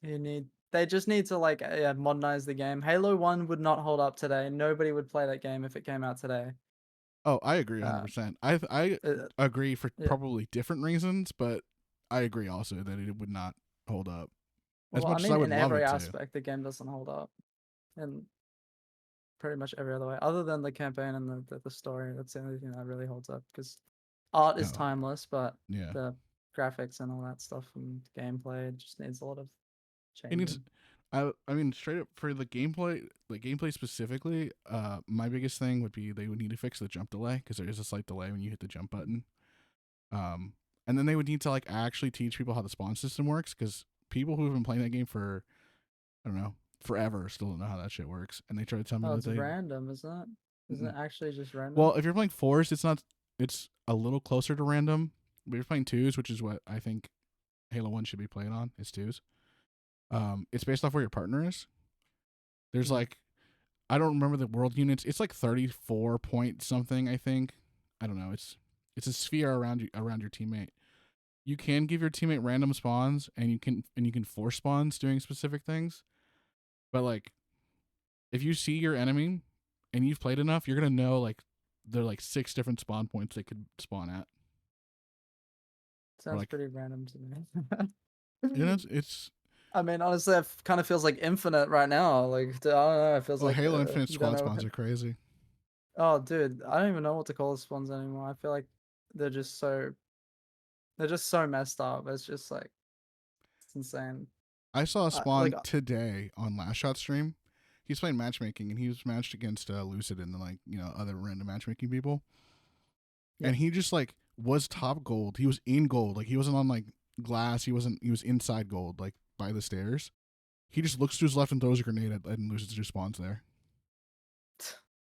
you need. They just need to like yeah, modernize the game. Halo One would not hold up today. Nobody would play that game if it came out today. Oh, I agree Uh, 100%. I uh, agree for yeah. probably different reasons, but I agree also that it would not hold up as Well, I much as I mean, would in love every it to. aspect, the game doesn't hold up, and pretty much every other way, other than the campaign and the story. That's the only thing that really holds up because art is Oh, timeless, but yeah. the graphics and all that stuff and gameplay just needs a lot of It needs. changing. I mean, straight up for the gameplay specifically, my biggest thing would be they would need to fix the jump delay because there is a slight delay when you hit the jump button. Um, and then they would need to like actually teach people how the spawn system works because people who've been playing that game for I don't know forever still don't know how that shit works, and they try to tell me Oh, that it's they. random, isn't it? Isn't it actually just Well, random? if you're playing fours, it's not. It's a little closer to random. But if you're playing twos, which is what I think Halo One should be playing on, is twos. It's based off where your partner is. There's Hmm. like I don't remember the world units. It's like 34 point something. I think. I don't know. It's a sphere around your teammate. You can give your teammate random spawns, and you can force spawns doing specific things. But like, if you see your enemy and you've played enough, you're gonna know like there are like 6 different spawn points they could spawn at. Or Sounds like, pretty random to you know, me. it's I mean, honestly, it kind of feels like infinite right now. Like, I don't know. It feels oh, like Halo Infinite you don't squad know. spawns are crazy. Oh, dude, I don't even know what to call the spawns anymore. I feel like they're just so they're just so messed up. It's just like it's insane. I saw a Like spawn today on Last Shot stream. He's playing matchmaking, and he was matched against Lucid and like other random matchmaking people, yeah, and he just like was top gold. He was in gold, like he wasn't on like glass. He wasn't. He was inside gold, like by the stairs. He just looks to his left and throws a grenade at, and Lucid just spawns there.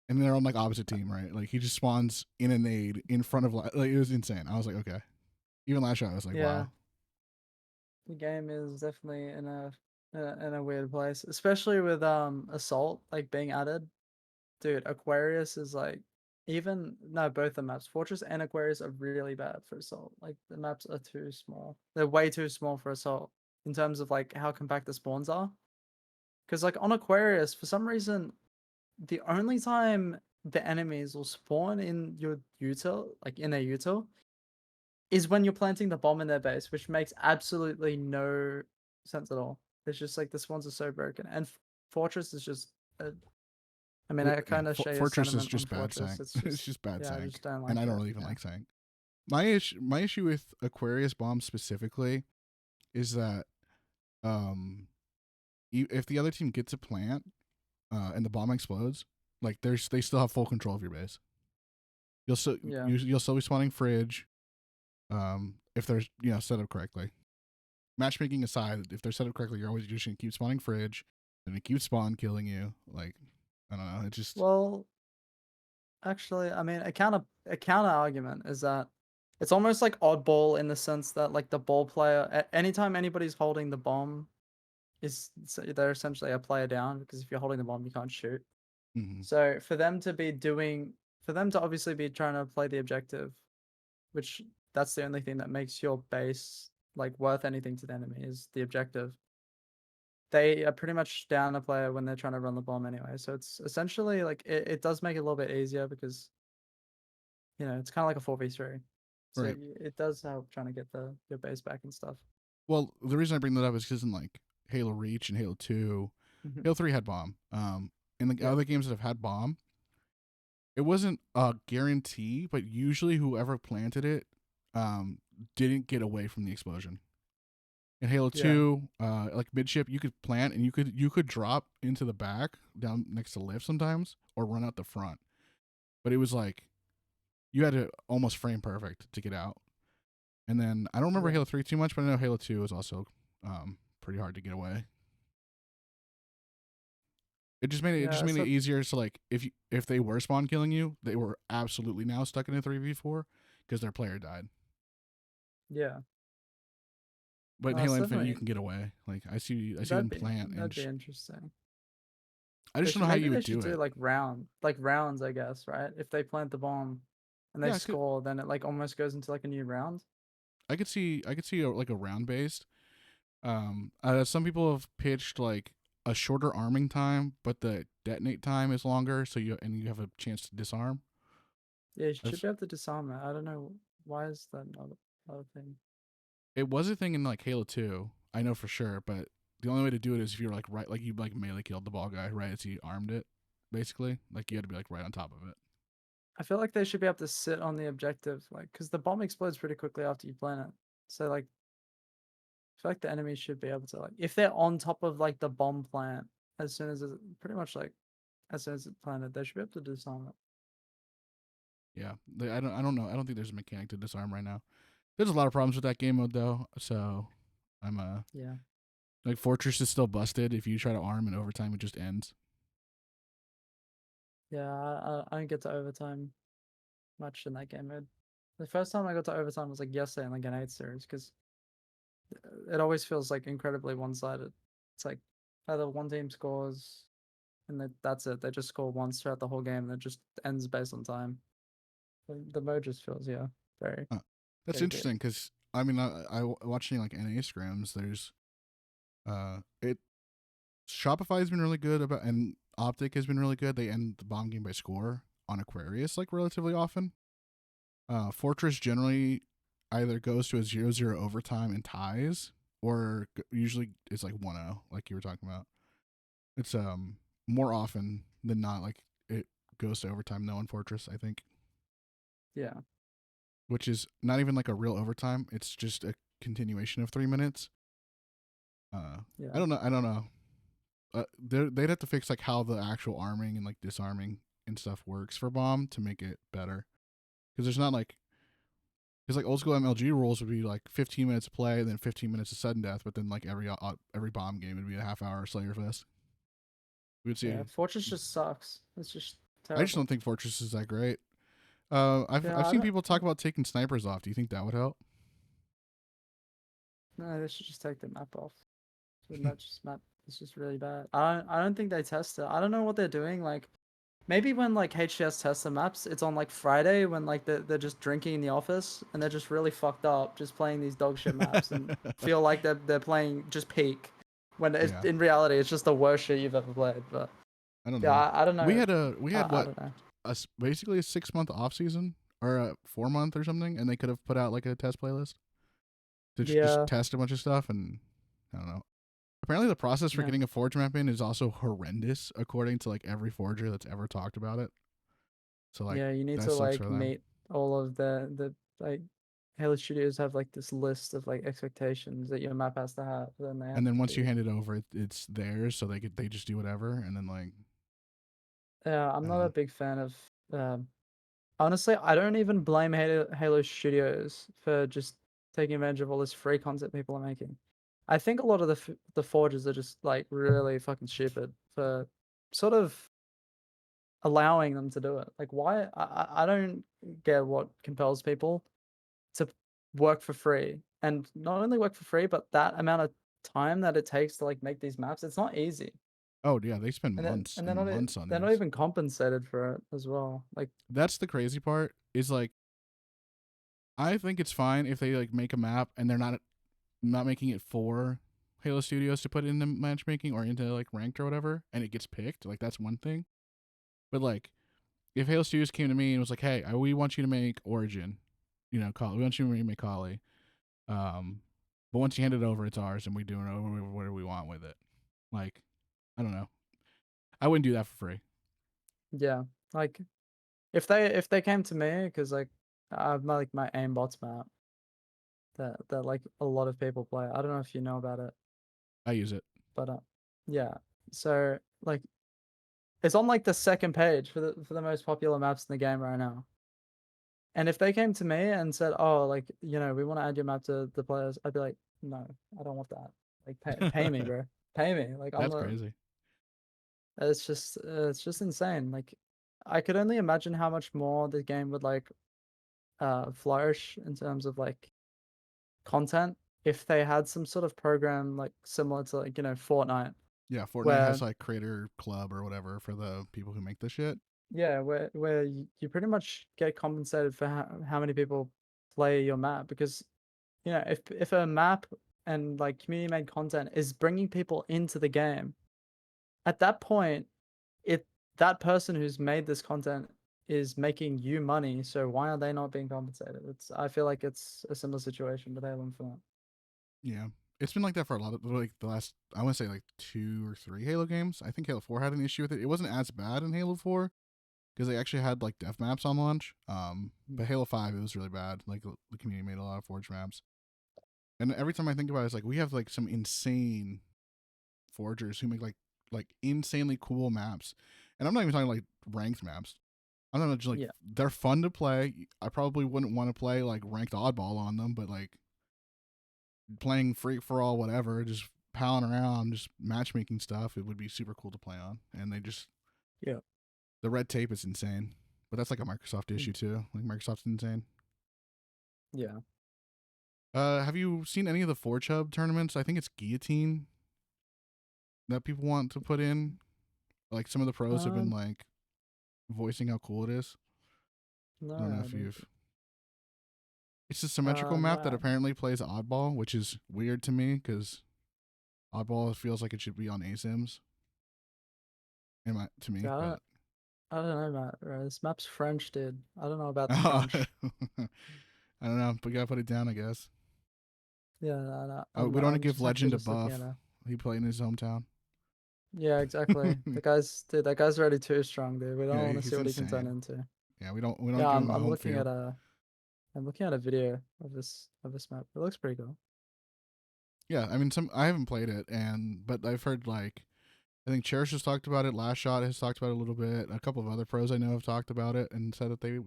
And they're on like opposite team, right? Like he just spawns in a nade in front of like it was insane. I was like, okay. Even last shot, I was like, yeah. wow. The game is definitely in a weird place, especially with assault like being added. Dude, Aquarius is like even no, both the maps, Fortress and Aquarius are really bad for assault. Like the maps are too small. They're way too small for assault in terms of like how compact the spawns are. Because like on Aquarius, for some reason, the only time the enemies will spawn in your util, like in their util, is when you're planting the bomb in their base, which makes absolutely no sense at all. It's just like the spawns are so broken, and Fortress is just. I mean, I Yeah, kind of share your Fortress is sentiment on just bad Fortress. sank. It's It's just, just bad yeah, I sank, just don't and like I don't it. really even Yeah. like sank. My issue with Aquarius bombs specifically is that um if the other team gets a plant and the bomb explodes, like they still have full control of your base. Yeah. You'll still be spawning fridge if they're set up correctly. Matchmaking aside, if they're set up correctly, you're always just gonna keep spawning fridge, and it keeps spawn killing you. Like I don't know, it just Well, actually, I mean, a counter argument is that it's almost like oddball in the sense that like the ball player, anytime anybody's holding the bomb, they're essentially a player down because if you're holding the bomb, you can't shoot. mhm. So for them to obviously be trying to play the objective, which that's the only thing that makes your base like worth anything to the enemy is the objective. they are pretty much down a player when they're trying to run the bomb anyway. So it's essentially like it does make it a little bit easier because it's kind of like a 4v3. So Right. it does help trying to get your base back and stuff. Well, the reason I bring that up is because in like Halo Reach and Halo 2, Hmm. Halo 3 had bomb. In the Yeah, other games that have had bomb, it wasn't a guarantee, but usually whoever planted it um, didn't get away from the explosion. In Halo yeah, 2, like midship, you could plant and you could drop into the back down next to lift sometimes, or run out the front. But it was like you had to almost frame perfect to get out. And then I don't remember yeah, Halo 3 too much, but I know Halo 2 was also pretty hard to get away. It just made it So easier. So like if they were spawn killing you, they were absolutely now stuck in a 3v4 because their player died. yeah, But in no, Halo it's Infinite, you definitely can get away. Like I see that'd them be plant and that'd be interesting. I just don't know how Maybe you they would should do do it. like rounds, I guess, right? If they plant the bomb and they Yeah, score, then it like almost goes into like a new round. I could see like a round based. Some people have pitched like a shorter arming time, but the detonate time is longer, so you have a chance to disarm. Yeah, you should I've, be able to disarm it. I don't know why is that not a thing. it was a thing in like Halo 2, I know for sure, but the only way to do it is if you're like right, like you like melee killed the ball guy right as he armed it, basically. Like you had to be like right on top of it. I feel like they should be able to sit on the objective, like, because the bomb explodes pretty quickly after you plant it. So, like, I feel like the enemy should be able to, like, if they're on top of, like, the bomb plant, as soon as it's pretty much, like, as soon as it's planted, they should be able to disarm it. Yeah, I don't know. I don't think there's a mechanic to disarm right now. There's a lot of problems with that game mode though. So I'm Yeah. like Fortress is still busted. If you try to arm in overtime, it just ends. Yeah, I don't get to overtime much in that game mode. The first time I got to overtime was, like, yesterday in, like, an 8 series, because it always feels, like, incredibly one-sided. It's, like, either one team scores, and that's it. They just score once throughout the whole game, and it just ends based on time. The mode just feels, yeah, very Huh. That's dedicated. interesting because I mean I watching like NA scrims. There's it Shopify has been really good about and Optic has been really good. They end the bomb game by score on Aquarius like relatively often. Fortress generally either goes to a 0-0 overtime and ties, or usually it's like 1-0, like you were talking about. It's more often than not like it goes to overtime though in Fortress, I think, Yeah, which is not even like a real overtime. It's just a continuation of 3 minutes. I yeah, don't know. I don't know. They'd have to fix like how the actual arming and like disarming and stuff works for bomb to make it better. Because there's not like because like old school MLG rules would be like 15 minutes of play, then 15 minutes of sudden death, but then like every bomb game would be a half hour Slayer Fest. We would yeah. see. Fortress just sucks. It's just I just don't terrible. think Fortress is that great. I've Yeah, I seen don't. people talk about taking snipers off. Do you think that would help? No, they should just take the map off. The map is just really bad. I don't think they test it. I don't know what they're doing. Like, maybe when like HCS tests the maps, it's on like Friday when like they're just drinking in the office and they're just really fucked up, just playing these dog shit maps and feel like they're playing just peak. When Yeah, in reality it's just the worst shit you've ever played. But I don't yeah, know. I don't know. We had I what don't know. basically a 6 month off season or a 4 month or something, and they could have put out like a test playlist to just Yeah, test a bunch of stuff. And I don't know. Apparently, the process for yeah, getting a forge map in is also horrendous, according to like every forger that's ever talked about it. So like yeah. You need that to sucks like for them. meet all of the like. Halo Studios have like this list of like expectations that your map has to have. Then they And have then to once you be. hand it over, it's theirs, so they just do whatever. And then like Yeah, I'm I don't not a know. big fan of. Um, Honestly, I don't even blame Halo Studios for just taking advantage of all this free content people are making. I think a lot of the forgers are just like really fucking stupid for sort of allowing them to do it. Like, why? I don't get what compels people to work for free, and not only work for free, but that amount of time that it takes to like make these maps. It's not easy, Oh yeah, they spend and then months and months on they're not these. even compensated for it as well. Like, That's the crazy part. Is like I think it's fine if they like make a map and they're not making it for Halo Studios to put into matchmaking or into like ranked or whatever, and it gets picked, like that's one thing. But like, if Halo Studios came to me and was like, "Hey, we want you to make Origin, you know, we want you to make Kali, um, but once you hand it over, it's ours, and we do whatever we want with it." Like, I don't know. I wouldn't do that for free. Yeah, like if they came to me, because like I have my aimbots map that like a lot of people play. I don't know if you know about it, I use it. but yeah. So like it's on like the second page for the most popular maps in the game right now. And if they came to me and said, "Oh, like we want to add your map to the players," I'd be like, "No, I don't want that. Like, pay me, bro. Pay me. Like, I'm That's the." crazy. It's just insane. Like, I could only imagine how much more the game would like flourish in terms of like content if they had some sort of program like similar to like Fortnite, Yeah, Fortnite has where like creator club or whatever for the people who make this shit. yeah, where you pretty much get compensated for how many people play your map because if a map and like community made content is bringing people into the game, at that point, it that person who's made this content is making you money. So why are they not being compensated? I feel like it's a similar situation with Halo Infinite. Yeah, it's been like that for a lot of like the last. I want to say like 2 or 3 Halo games. I think Halo 4 had an issue with it. It wasn't as bad in Halo 4 because they actually had like death maps on launch. Mm. But Halo 5 it was really bad. Like the community made a lot of forge maps, and every time I think about it, it's like we have like some insane forgers who make like insanely cool maps, and I'm not even talking like ranked maps. I'm not just like Yeah, they're fun to play. I probably wouldn't want to play like ranked oddball on them, but like playing free for all, whatever, just palling around, just matchmaking stuff, it would be super cool to play on. And they just yeah, the red tape is insane, but that's like a Microsoft mm, issue too. Like Microsoft's insane. yeah. Have you seen any of the Forge Hub tournaments? I think it's Guillotine that people want to put in. Like some of the pros have been Um, like voicing how cool it is. I no, don't know I if don't. you've. It's a symmetrical map that No, apparently plays oddball, which is weird to me because oddball feels like it should be on ASIMs. To me, yeah, but I don't know, Matt. This map's French, dude. I don't know about the I French. don't know, but you gotta put it down, I guess. Yeah, no, no, We don't want to I'm give just actually Legend a just looking at buff. a. He played in his hometown. Yeah, exactly. Dude, that guy's already too strong, dude. We don't Yeah, want to see he's what he can turn insane. into. Yeah, we don't Yeah, give him a I'm home looking field. at a video of this map. It looks pretty cool. Yeah, I mean, some I haven't played it, and but I've heard like I think Cherish has talked about it. Last Shot has talked about it a little bit. A couple of other pros I know have talked about it and said that they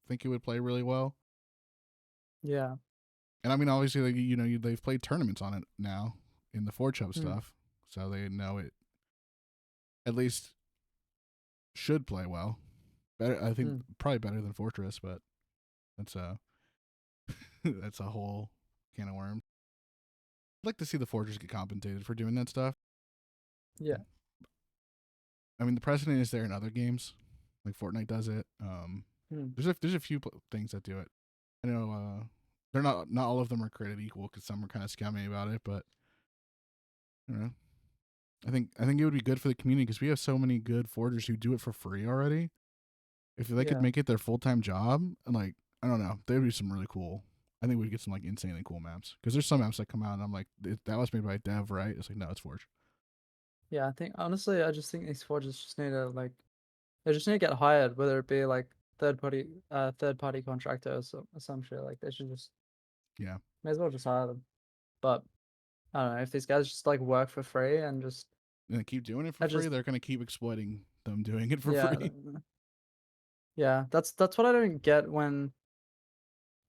think it would play really well. Yeah. And I mean, obviously, like, they've played tournaments on it now in the Forge Hub Hmm. stuff, so they know it at least should play well. Better, I think, Hmm. probably better than Fortress, but that's that's a whole can of worms. I'd like to see the Fortress get compensated for doing that stuff. Yeah. I mean, the precedent is there in other games, like Fortnite does it. Hmm. There's a few things that do it. I know they're not all of them are created equal because some are kind of scummy about it, but you know, I think it would be good for the community because we have so many good forgers who do it for free already. If they could Yeah. make it their full time job, and like I don't know, there'd be some really cool. I think we'd get some like insanely cool maps because there's some maps that come out and I'm like, that was made by Dev, right? It's like no, it's Forge. Yeah. I think honestly, I just think these forges just need to like they just need to get hired, whether it be like third party contractors or some shit. Like they should just Yeah, may as well just hire them. But I don't know if these guys just like work for free and just and they keep doing it for I free. just They're gonna keep exploiting them doing it for yeah free. yeah that's what I don't get when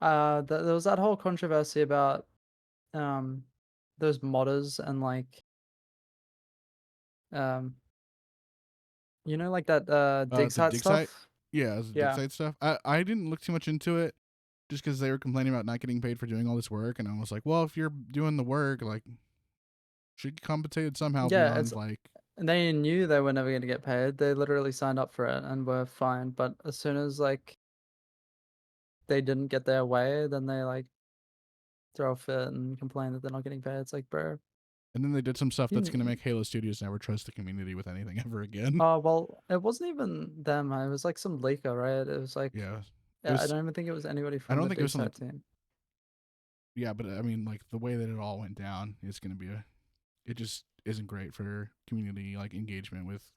there was that whole controversy about um those modders and like um like that dig The site dig site, stuff. yeah, it was the dig Yeah. site stuff. I didn't look too much into it just because they were complaining about not getting paid for doing all this work, and I was like, well, if you're doing the work, like, should get compensated somehow Yeah, it's beyond like, they knew they were never going to get paid. They literally signed up for it and were fine. But as soon as like they didn't get their way, then they like throw a fit and complain that they're not getting paid. It's like, bro. And then they did some stuff that's gonna Didn't make Halo Studios never trust the community with anything ever again. well, it wasn't even them. It was like some leaker, right? It was like Yeah, it yeah, I was. don't even think it was anybody I from don't the think it big was on the. side team. Yeah, but I mean, like the way that it all went down is gonna be a. It just isn't great for community like engagement with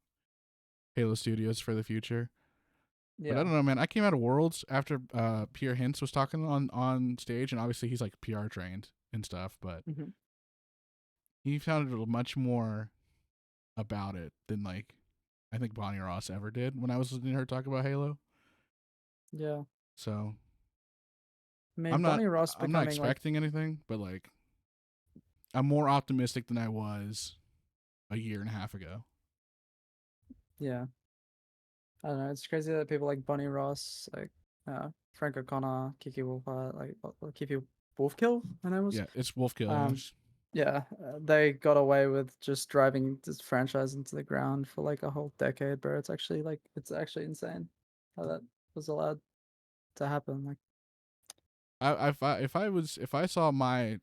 Halo Studios for the future. But I Yeah. don't know, man. I came out of Worlds after Pierre Hintz was talking on stage, and obviously he's like PR trained and stuff, but Hmm. he sounded much more about it than like I think Bonnie Ross ever did when I was listening to her talk about Halo. Yeah. So I mean, I'm not Bonnie Ross I'm not becoming like expecting anything, but like I'm more optimistic than I was a year and a half ago. yeah. I don't know. It's crazy that people like Bonnie Ross, like Frank O'Connor, Kiki Wolfhard, like Kiki Wolfkill, her name was. Yeah, it's Wolfkill. Yeah, Um, yeah, they got away with just driving this franchise into the ground for like a whole decade, bro. It's actually insane how that was allowed to happen. Like, if I saw my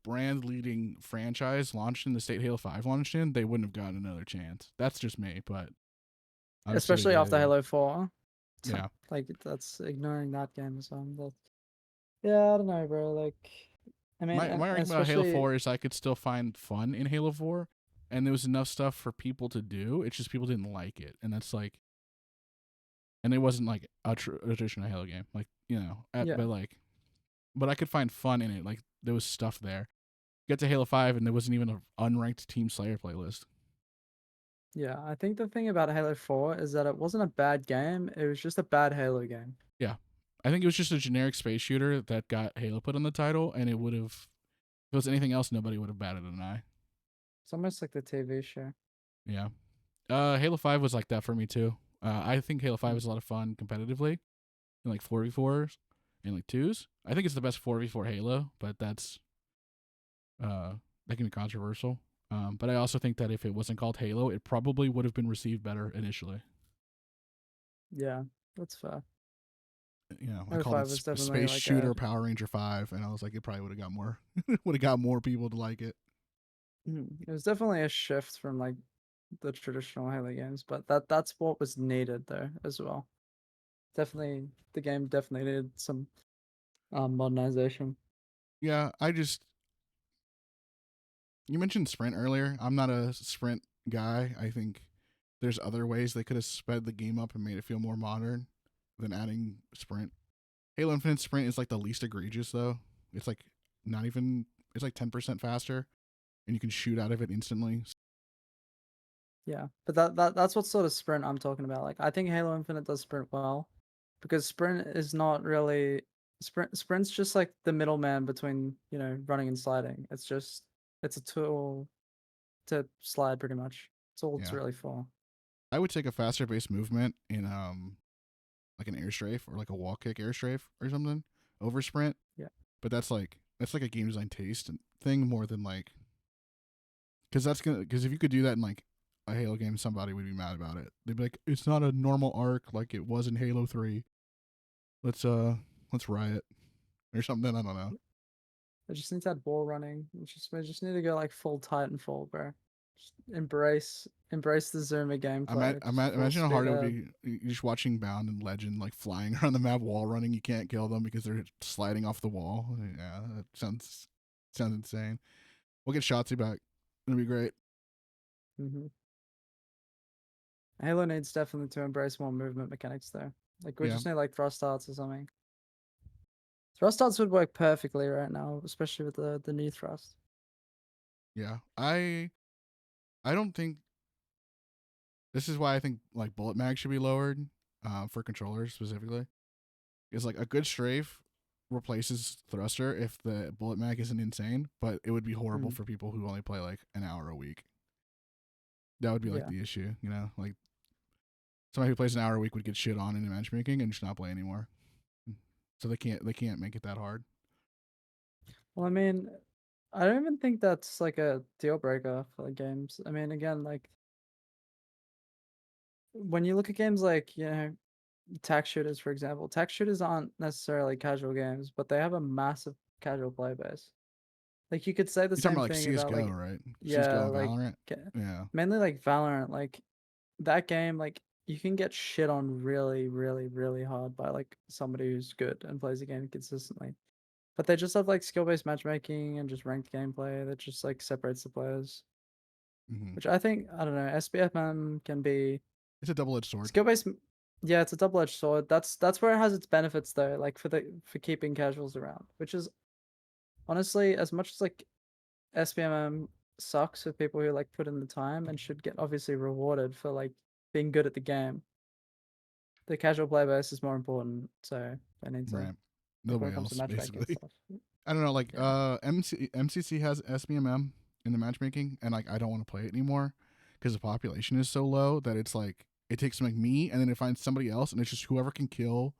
brand leading franchise launched in the state Halo 5 launched in, they wouldn't have gotten another chance. That's just me, but obviously they especially after did. Halo 4. Yeah, Like that's ignoring that game as well. But yeah, I don't know, bro. Like, I mean, my argument about Halo especially 4 is I could still find fun in Halo 4, and there was enough stuff for people to do. It's just people didn't like it, and that's like, and it wasn't like a traditional Halo game, like yeah, but I could find fun in it. Like there was stuff there. Get to Halo 5, and there wasn't even an unranked Team Slayer playlist. yeah. I think the thing about Halo 4 is that it wasn't a bad game. It was just a bad Halo game. Yeah. I think it was just a generic space shooter that got Halo put on the title, and it would have, if it was anything else, nobody would have batted an eye. It's almost like the TV show. Yeah. Halo 5 was like that for me too. I think Halo 5 Mm. is a lot of fun competitively in like 4v4s and like 2s. I think it's the best 4v4 Halo, but that can be controversial. But I also think that if it wasn't called Halo, it probably would have been received better initially. Yeah, that's fair. I Halo called 5 it was definitely Space like a Shooter Power Ranger 5, and I was like, it probably would have got more, would have got more people to like it. it was definitely a shift from like the traditional Halo games, but that's what was needed there as well. Definitely, the game definitely needed some modernization. Yeah, you mentioned sprint earlier. I'm not a sprint guy. I think there's other ways they could have sped the game up and made it feel more modern than adding sprint. Halo Infinite sprint is like the least egregious though. It's like not even it's like 10% faster and you can shoot out of it instantly. Yeah, but that's what sort of sprint I'm talking about. Like, I think Halo Infinite does sprint well, because sprint is not really sprint's just like the middleman between running and sliding. It's a tool to slide pretty much. It's all it's Yeah. really for. I would take a faster based movement in like an air strafe or like a wall kick air strafe or something over sprint. Yeah, But that's like a game design taste thing more than like because if you could do that in like a Halo game, somebody would be mad about it. They'd be like, "It's not a normal arc like it was in Halo 3. Let's riot or something." I don't know. I just need to add wall running. We just need to go like full Titanfall, bro. Just embrace the Zoomer gameplay. Just full Imagine how hard speed it would ahead. be just watching Bound and Legend like flying around the map, wall running. You can't kill them because they're sliding off the wall. Yeah, that sounds insane. We'll get Shotzi back. It'll be great. Hmm. Halo needs definitely to embrace more movement mechanics though. Like we Yeah, just need like thrust darts or something. Thrust darts would work perfectly right now, especially with the new thrust. yeah. I don't think this is why I think like bullet mag should be lowered for controllers specifically. Is like a good strafe replaces thruster if the bullet mag isn't insane, but it would be horrible Mm, for people who only play like an hour a week. That would be like yeah. the issue, like somebody who plays an hour a week would get shit on in matchmaking and just not play anymore. So they can't make it that hard. Well, I mean, I don't even think that's like a deal breaker for the games. I mean, again, like when you look at games like tax shooters, for example, tax shooters aren't necessarily casual games, but they have a massive casual play base. Like you could say the You're talking same about like thing about CS:GO, like right? yeah, CS:GO and like Valorant. ca- Yeah. mainly like Valorant. Like that game, like you can get shit on really, really, really hard by like somebody who's good and plays the game consistently. But they just have like skill-based matchmaking and just ranked gameplay that just like separates the players. Hmm. Which I think I don't know, SBFM can be It's a double-edged sword. skill-based. Yeah, it's a double-edged sword. That's where it has its benefits though, like for keeping casuals around, which is honestly as much as like SBMM sucks for people who like put in the time and should get obviously rewarded for like being good at the game. The casual player base is more important, so they need to Right. like when Nobody it comes to else, matchmaking and basically. stuff. I don't know, like Yeah. MCC has SBMM in the matchmaking, and like I don't want to play it anymore because the population is so low that it's like it takes like me, and then it finds somebody else, and it's just whoever can kill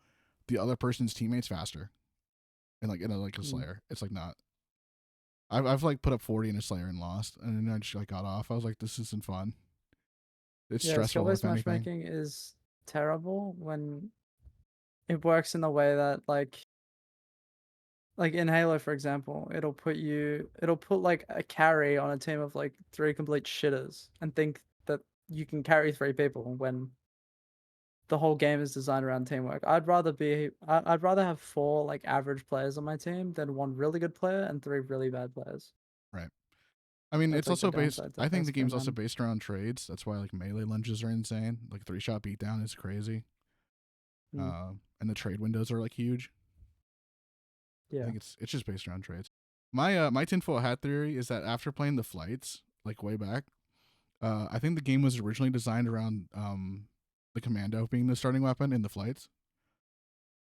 the other person's teammates faster, and like in a Mm. Slayer, it's like not. I've like put up 40 in a Slayer and lost, and then I just like got off. I was like, this isn't fun. It's Yeah, stressful skill-based if anything. matchmaking is terrible when it works in the way that like in Halo, for example, it'll put like a carry on a team of like three complete shitters and think that you can carry three people when the whole game is designed around teamwork. I'd rather have four like average players on my team than one really good player and three really bad players. Right. I mean, That's it's like the also based. downside to I think the game's also SPMM. based around trades. That's why like melee lunges are insane. Like 3-shot beatdown is crazy. Mm, And the trade windows are like huge. I yeah. think it's just based around trades. My tinfoil hat theory is that after playing the flights like way back, I think the game was originally designed around the commando being the starting weapon in the flights.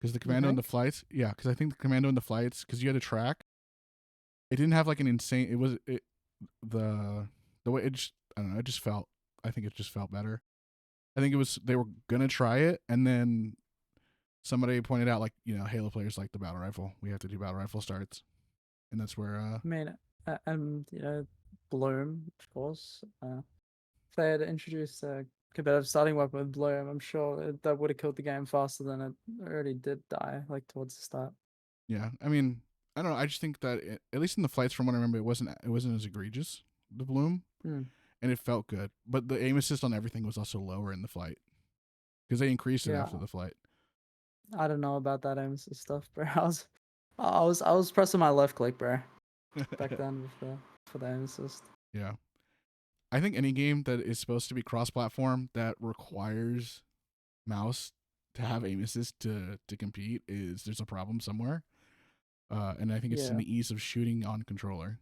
Because the You commando in the think? flights, yeah, because I think the commando in the flights, because you had to track, it didn't have like an insane. It was it the way it just I don't know. It just felt. I think it just felt better. I think it was they were gonna try it, and then somebody pointed out like Halo players like the battle rifle. We have to do battle rifle starts, and that's where I mean, and Bloom, of course. If they had introduced a competitive starting weapon with Bloom, I'm sure that would have killed the game faster than it already did die, like towards the start. yeah. I mean, I don't know. I just think that at least in the flights, from what I remember, it wasn't as egregious the bloom, Hmm. and it felt good. But the aim assist on everything was also lower in the flight because they increased it Yeah, after the flight. I don't know about that aim assist stuff, bro. I was pressing my left click, bro, back then with the for the aim assist. Yeah, I think any game that is supposed to be cross-platform that requires mouse to have aim assist to compete is there's a problem somewhere. And I think it's in Yeah, the ease of shooting on controller.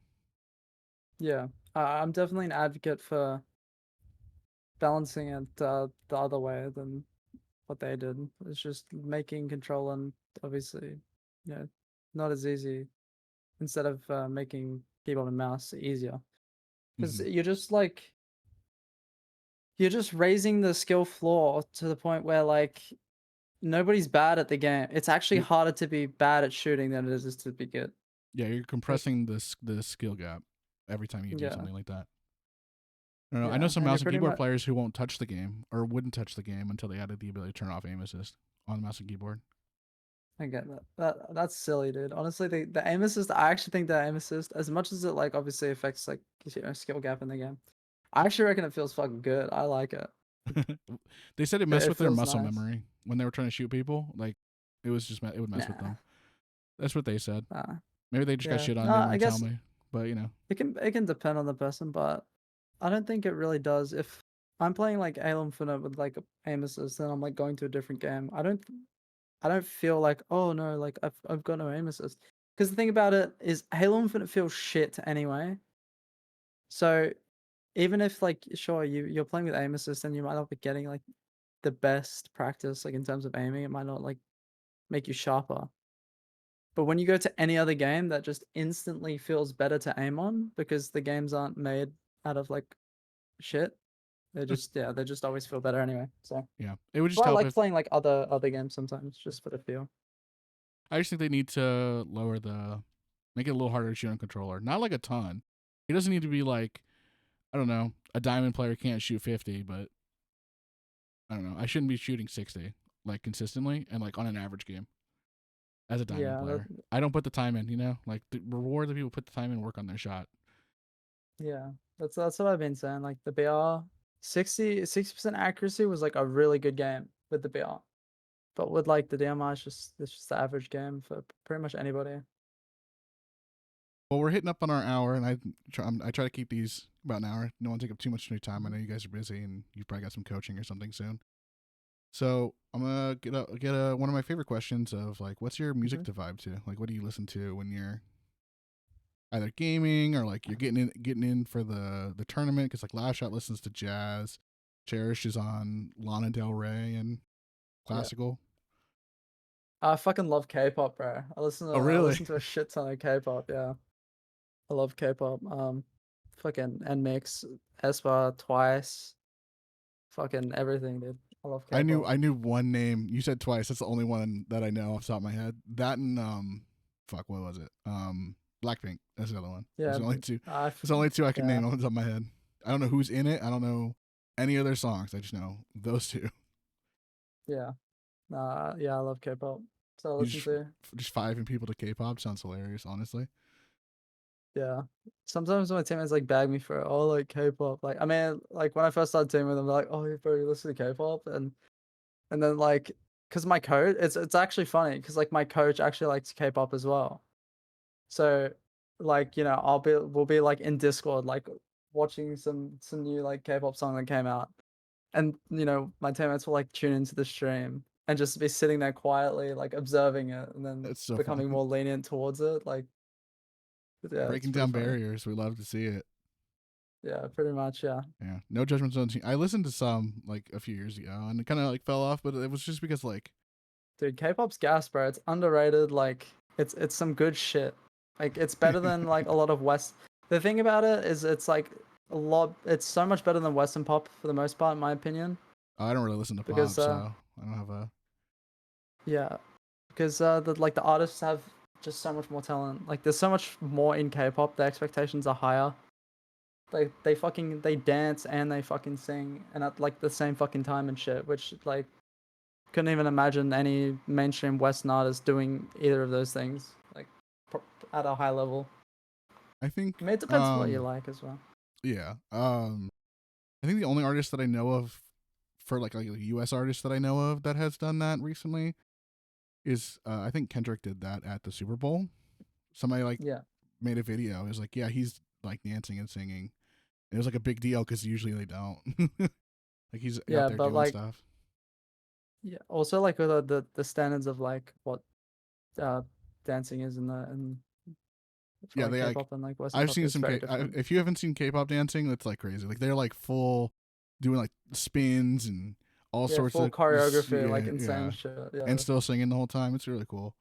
yeah. I'm definitely an advocate for balancing it the other way than what they did. It's just making control and obviously, you know, not as easy instead of making keyboard and mouse easier. Because Hmm. you're just raising the skill floor to the point where like nobody's bad at the game. It's actually You're harder to be bad at shooting than it is to be good. Yeah, you're Like, compressing the skill gap every time you do yeah, something like that. I don't know. I know yeah, some and you're mouse and pretty keyboard much. players who won't touch the game or wouldn't touch the game until they added the ability to turn off aim assist on the mouse and keyboard. I get that. That's silly, dude. Honestly, the aim assist. I actually think the aim assist, as much as it like obviously affects like skill gap in the game, I actually reckon it feels fucking good. I like it. They said it It, messed it with their feels muscle nice. memory when they were trying to shoot people. Like it would mess with Nah, them. That's what they said. nah. Maybe they just got Yeah. shit on No, and didn't I want to tell guess me. But it can depend on the person, but I don't think it really does. If I'm playing like Halo Infinite with like aim assist, then I'm like going to a different game. I don't feel like, oh no, like I've got no aim assist. Because the thing about it is Halo Infinite feels shit anyway. So even if like sure you're playing with aim assist and you might not be getting like the best practice like in terms of aiming, it might not like make you sharper. But when you go to any other game that just instantly feels better to aim on because the games aren't made out of like shit, they just always feel better anyway. So yeah, it would just well, I help like if playing like other games sometimes just for the feel. I just think they need to make it a little harder to shoot on controller. Not like a ton. It doesn't need to be like I don't know, a diamond player can't shoot 50, but I don't know. I shouldn't be shooting 60 like consistently and like on an average game. as a diamond Yeah, player. I don't put the time in, you know? Like the reward the people put the time in and work on their shot. yeah. That's what I've been saying. Like the BR, 60% accuracy was like a really good game with the BR. But with like the DMI, it's just the average game for pretty much anybody. Well, we're hitting up on our hour, and I try to keep these about an hour. No one take up too much of your time. I know you guys are busy, and you probably got some coaching or something soon. So I'm gonna get one of my favorite questions of like, what's your music Mm-hmm. to vibe to? Like, what do you listen to when you're either gaming or like you're getting in for the tournament? Because like Last Shot listens to jazz, Cherish is on Lana Del Rey and Yeah. classical. I fucking love K-pop, bro. Oh, I really? listen to a shit ton of K-pop. Yeah, I love K-pop. Fucking NMIX, aespa, Twice, fucking everything, dude. I love K-pop. I knew one name. You said Twice. That's the only one that I know off the top of my head. That and fuck, what was it? Blackpink. That's the other one. Those Yeah, are the only two. I f- That's the only two I can yeah, name off the top of my head. I don't know who's in it. I don't know any other songs. I just know those two. yeah. Yeah, I love K-pop. So I You listen to. just fiving people to K-pop sounds hilarious. Honestly, Yeah. Sometimes my teammates like bag me for it. Oh, like K-pop. Like I mean, like when I first started teaming with them, they're like, "Oh, bro, you listen to K-pop?" And then like, cause my coach, it's actually funny, cause like my coach actually likes K-pop as well. So, like, you know, we'll be like in Discord, like watching some new like K-pop song that came out, and you know, my teammates will like tune into the stream and just be sitting there quietly, like observing it, and then that's so becoming fun. more lenient towards it. Like, yeah, it's Breaking pretty down funny. barriers. We love to see it. Yeah, pretty much. Yeah, Yeah, no judgment zone. I listened to some like a few years ago, and it kind of like fell off, but it was just because like dude, K-pop's gas, bro. It's underrated. Like, it's some good shit. Like, it's better than like a lot of West. The thing about it is, it's like a lot. It's so much better than Western pop for the most part, in my opinion. I don't really listen to Because pop, so I don't have a. yeah, because the artists have just so much more talent. Like, there's so much more in K-pop. The expectations are higher. They dance and they fucking sing and at like the same fucking time and shit, which like couldn't even imagine any mainstream Western artist doing either of those things like at a high level. I think I mean, it depends on what you like as well. yeah. I think the only artist that I know of for like a US artist that I know of that has done that recently is I think Kendrick did that at the Super Bowl. Somebody like Yeah, made a video. It was like, yeah, he's like dancing and singing. And it was like a big deal because usually they don't. Like he's out yeah, there but doing like stuff. yeah, also like with the standards of like what uh dancing is in for Yeah, like they like. K-pop and like Western I've pop, seen it's some very different. If you haven't seen K-pop dancing, that's like crazy. Like they're like full doing like spins and all Yeah, sorts full of choreography, like yeah, insane yeah, shit. and Yeah, still singing the whole time. It's really cool.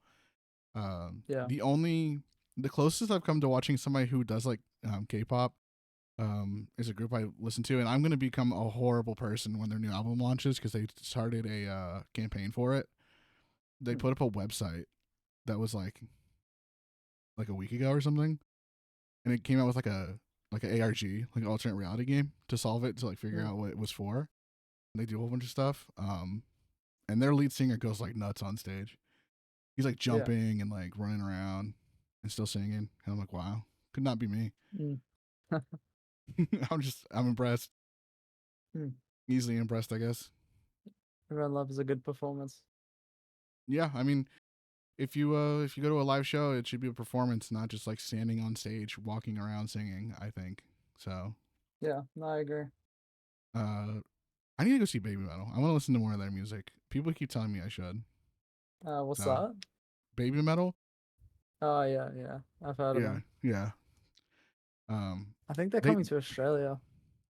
yeah. The only the closest I've come to watching somebody who does like K-pop is a group I listen to, and I'm gonna become a horrible person when their new album launches because they started a campaign for it. They Hmm. put up a website that was like a week ago or something, and it came out with like a ARG, like an alternate reality game to solve it to like figure Hmm. out what it was for. And they do a whole bunch of stuff. And their lead singer goes like nuts on stage. He's like Yeah. jumping and like running around and still singing. And I'm like, wow, could not be me. Mm. I'm impressed. Hmm. Easily impressed, I guess. Everyone loves a good performance. Yeah, I mean, if you go to a live show, it should be a performance, not just like standing on stage, walking around singing. I think so. Yeah, no, I agree. Uh, I need to go see Baby Metal. I want to listen to more of their music. People keep telling me I should. What's So, that? Baby Metal. Oh yeah, yeah. I've heard of Yeah, them. yeah. Um, I think they're they. coming to Australia.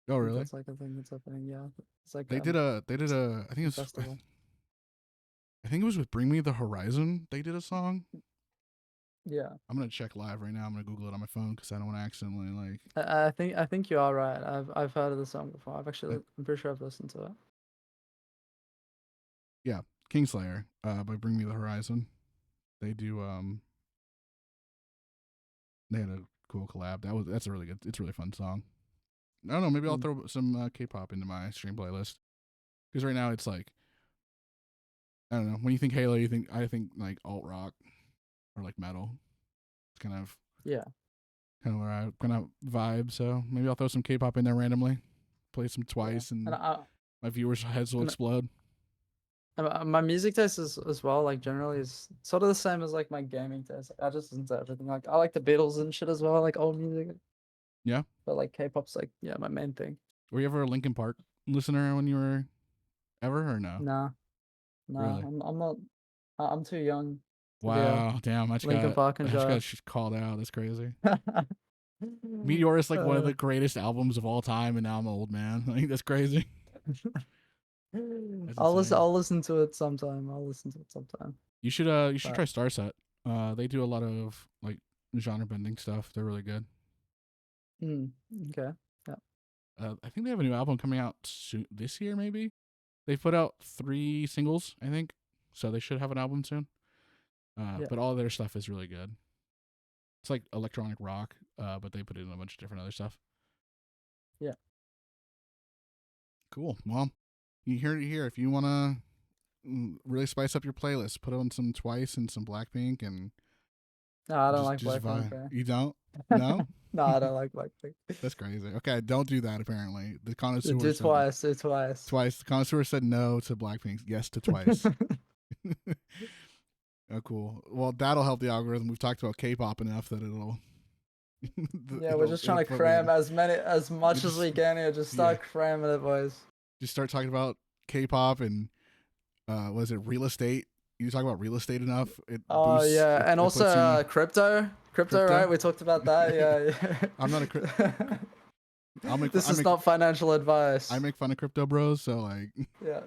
Oh, I think really? that's like a thing that's happening. Yeah, it's like They did a. I think a it's. festival. I think it was with Bring Me the Horizon. They did a song. Yeah, I'm gonna check live right now. I'm gonna Google it on my phone because I don't want to accidentally like. I think you are right. I've heard of the song before. I'm pretty sure I've listened to it. Yeah, Kingslayer by Bring Me the Horizon. They do. They had a cool collab. That's a really good. It's a really fun song. I don't know. Maybe I'll Mm. throw some K-pop into my stream playlist because right now it's like I don't know. When you think Halo, I think like alt rock. or like metal. It's Yeah. kind of where I kind of vibe. So maybe I'll throw some K-pop in there randomly, play some Yeah. Twice, And and my viewers' heads will and explode. my music taste is as well, like generally is sort of the same as like my gaming taste. Like, I just listen to everything. Like I like the Beatles and shit as well, like old music. Yeah. But like K-pop's like my main thing. Were you ever a Linkin Park listener when you were ever or no? Nah, nah, Really? I'm not. I'm too young to be a Wow. Damn. Linkin Park I just got enjoyer. called out. That's crazy. Meteor is like one of Uh, the greatest albums of all time, and now I'm an old man. Like that's crazy. That's insane. I'll listen to it sometime. I'll listen to it sometime. You should But try Starset. They do a lot of like genre bending stuff. They're really good. okay. Yeah. I think they have a new album coming out soon this year. Maybe they put out 3 singles. I think so. They should have an album soon. Yeah. But all their stuff is really good. It's like electronic rock, but they put in a bunch of different other stuff. Yeah. Cool. Well, you hear it here. If you want to really spice up your playlist, put on some Twice and some Blackpink, and No, I don't like just Blackpink, vibe. bro. You don't? No. No, I don't like Blackpink. That's crazy. Okay, don't do that. Apparently, the connoisseur Do said twice. Do twice. Twice. The connoisseur said no to Blackpink, yes to Twice. Oh, cool. Well, that'll help the algorithm. We've talked about K-pop enough that it'll. Yeah, we're just trying to put me cram in. as much as we can here. Just start cramming it, boys. Just start talking about K-pop and was it real estate? You talk about real estate enough, it Oh boosts. yeah, and it also puts you, crypto, right? We talked about that. Yeah. I'm not a. I'll make. This is not financial advice. I make fun of crypto bros, so like. Yeah.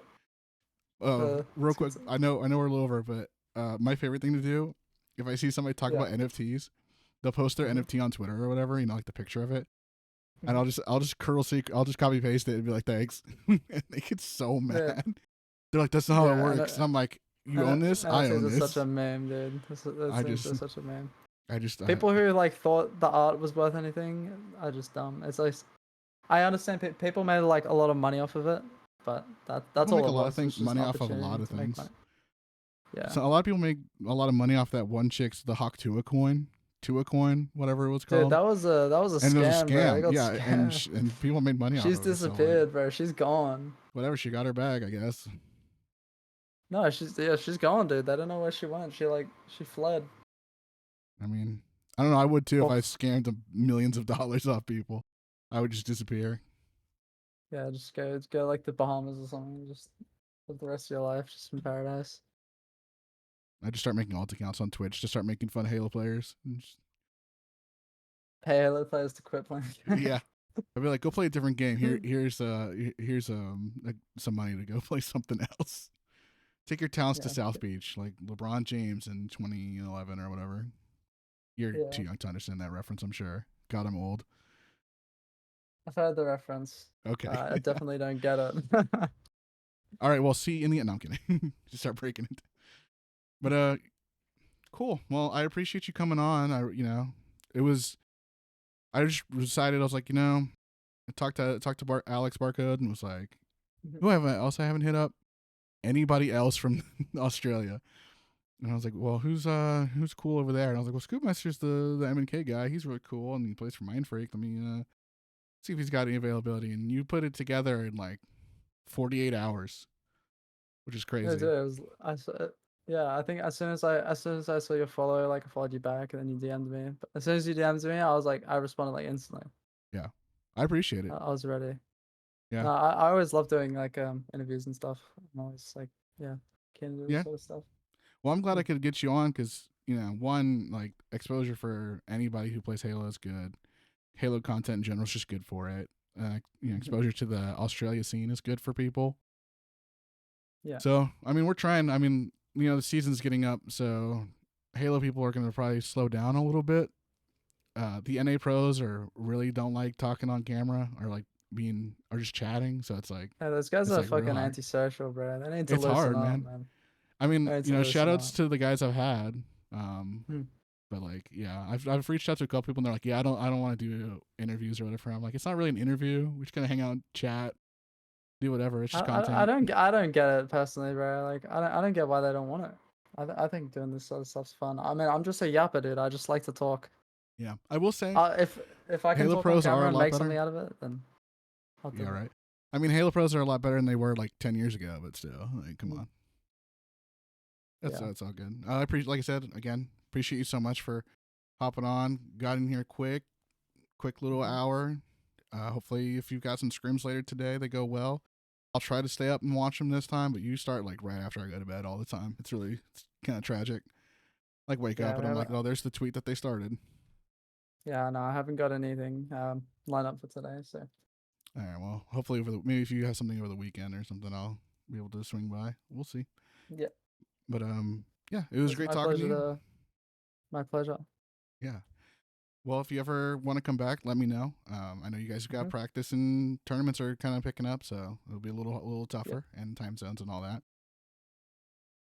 Real quick, I know we're a little over, but my favorite thing to do, if I see somebody talk about NFTs, they'll post their NFT on Twitter or whatever, like the picture of it, and I'll just I'll just copy paste it and be like, thanks, and they get so mad. Yeah. They're like, that's not how it works. And I'm like, you own this, I own this. It's such a meme, dude. That's such a meme. People who like thought the art was worth anything are just dumb. It's like I understand people made like a lot of money off of it, but that's all make it a lot was. of things, money off of a lot of things. Yeah. So a lot of people make a lot of money off that one chick's the Hawk Tua coin, whatever it was called. Dude, that was a and scam. It was a scam. Bro. Yeah, and people made money off of it. She's disappeared, bro. She's gone. Whatever, she got her bag, I guess. No, she's gone, dude. They don't know where she went. She fled. I mean, I don't know. I would too if I scammed millions of dollars off people. I would just disappear. Yeah, just go like the Bahamas or something. Just live the rest of your life just in paradise. I just start making alt accounts on Twitch. Just start making fun of Halo players. Pay Halo players to quit playing. Yeah, I'd be like, go play a different game. Here's some money to go play something else. Take your talents to South Beach, like LeBron James in 2011 or whatever. You're too young to understand that reference, I'm sure. God, I'm old. I've heard the reference. Okay. I definitely don't get it. All right, well, see in the end. No, I'm kidding. Just start breaking it. But cool. Well, I appreciate you coming on. I just decided, I was like, I talked to Alex Barcode and was like, who else I haven't hit up? Anybody else from Australia? And I was like, well, who's cool over there? And I was like, well, Scoobmeister's the M&K guy. He's really cool, and he plays for Mindfreak. Let me see if he's got any availability. And you put it together in like 48 hours, which is crazy. Yeah, I think as soon as I saw your follow, like I followed you back, and then you DM'd me. But as soon as you DM'd me, I responded like instantly. Yeah, I appreciate it. I was ready. Yeah, no, I always love doing like interviews and stuff. I'm always like, keen to do this sort of stuff. Well, I'm glad I could get you on because one, like, exposure for anybody who plays Halo is good. Halo content in general is just good for it. Exposure to the Australia scene is good for people. Yeah. So I mean, we're trying. I mean, the season's getting up, so Halo people are going to probably slow down a little bit. The NA pros really don't like talking on camera or just chatting. So it's like, those guys are fucking antisocial, bro. They need to listen hard, up, man. I mean, shout outs to the guys I've had. But like, yeah, I've reached out to a couple people and they're like, yeah, I don't want to do interviews or whatever. I'm like, it's not really an interview. We're just gonna hang out, chat, do whatever. It's just content. I don't get it personally, bro. Like, I don't get why they don't want it. I think doing this sort of stuff's fun. I mean, I'm just a yapper, dude. I just like to talk. Yeah, I will say If I can Halo talk on Pros are camera a and lot make better. something out of it, then I'll do Yeah, it. right. I mean, Halo Pros are a lot better than they were like 10 years ago, but still, like, come Mm, on. yeah, That's all good. I appreciate, like I said, again, appreciate you so much for hopping on. Got in here quick little mhm. hour. Hopefully, if you've got some scrims later today, they go well. I'll try to stay up and watch them this time, but you start like right after I go to bed all the time. It's kind of tragic. Like wake up Yeah, and I'm like, oh, there's the tweet that they started. yeah. No, I haven't got anything lined up for today, so All right, well, hopefully maybe if you have something over the weekend or something, I'll be able to swing by. We'll see. yeah. But yeah, it was It's great my talking to pleasure you. to my pleasure. Yeah. Well, if you ever want to come back, let me know. I know you guys got Mhm. practice and tournaments are kind of picking up, so it'll be a little Yeah. tougher and time zones and all that.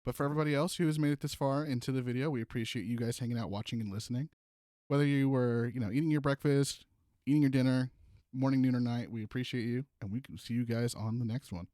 But for everybody else who has made it this far into the video, we appreciate you guys hanging out, watching, and listening. Whether you were, eating your breakfast, eating your dinner, morning, noon, or night, we appreciate you, and we can see you guys on the next one.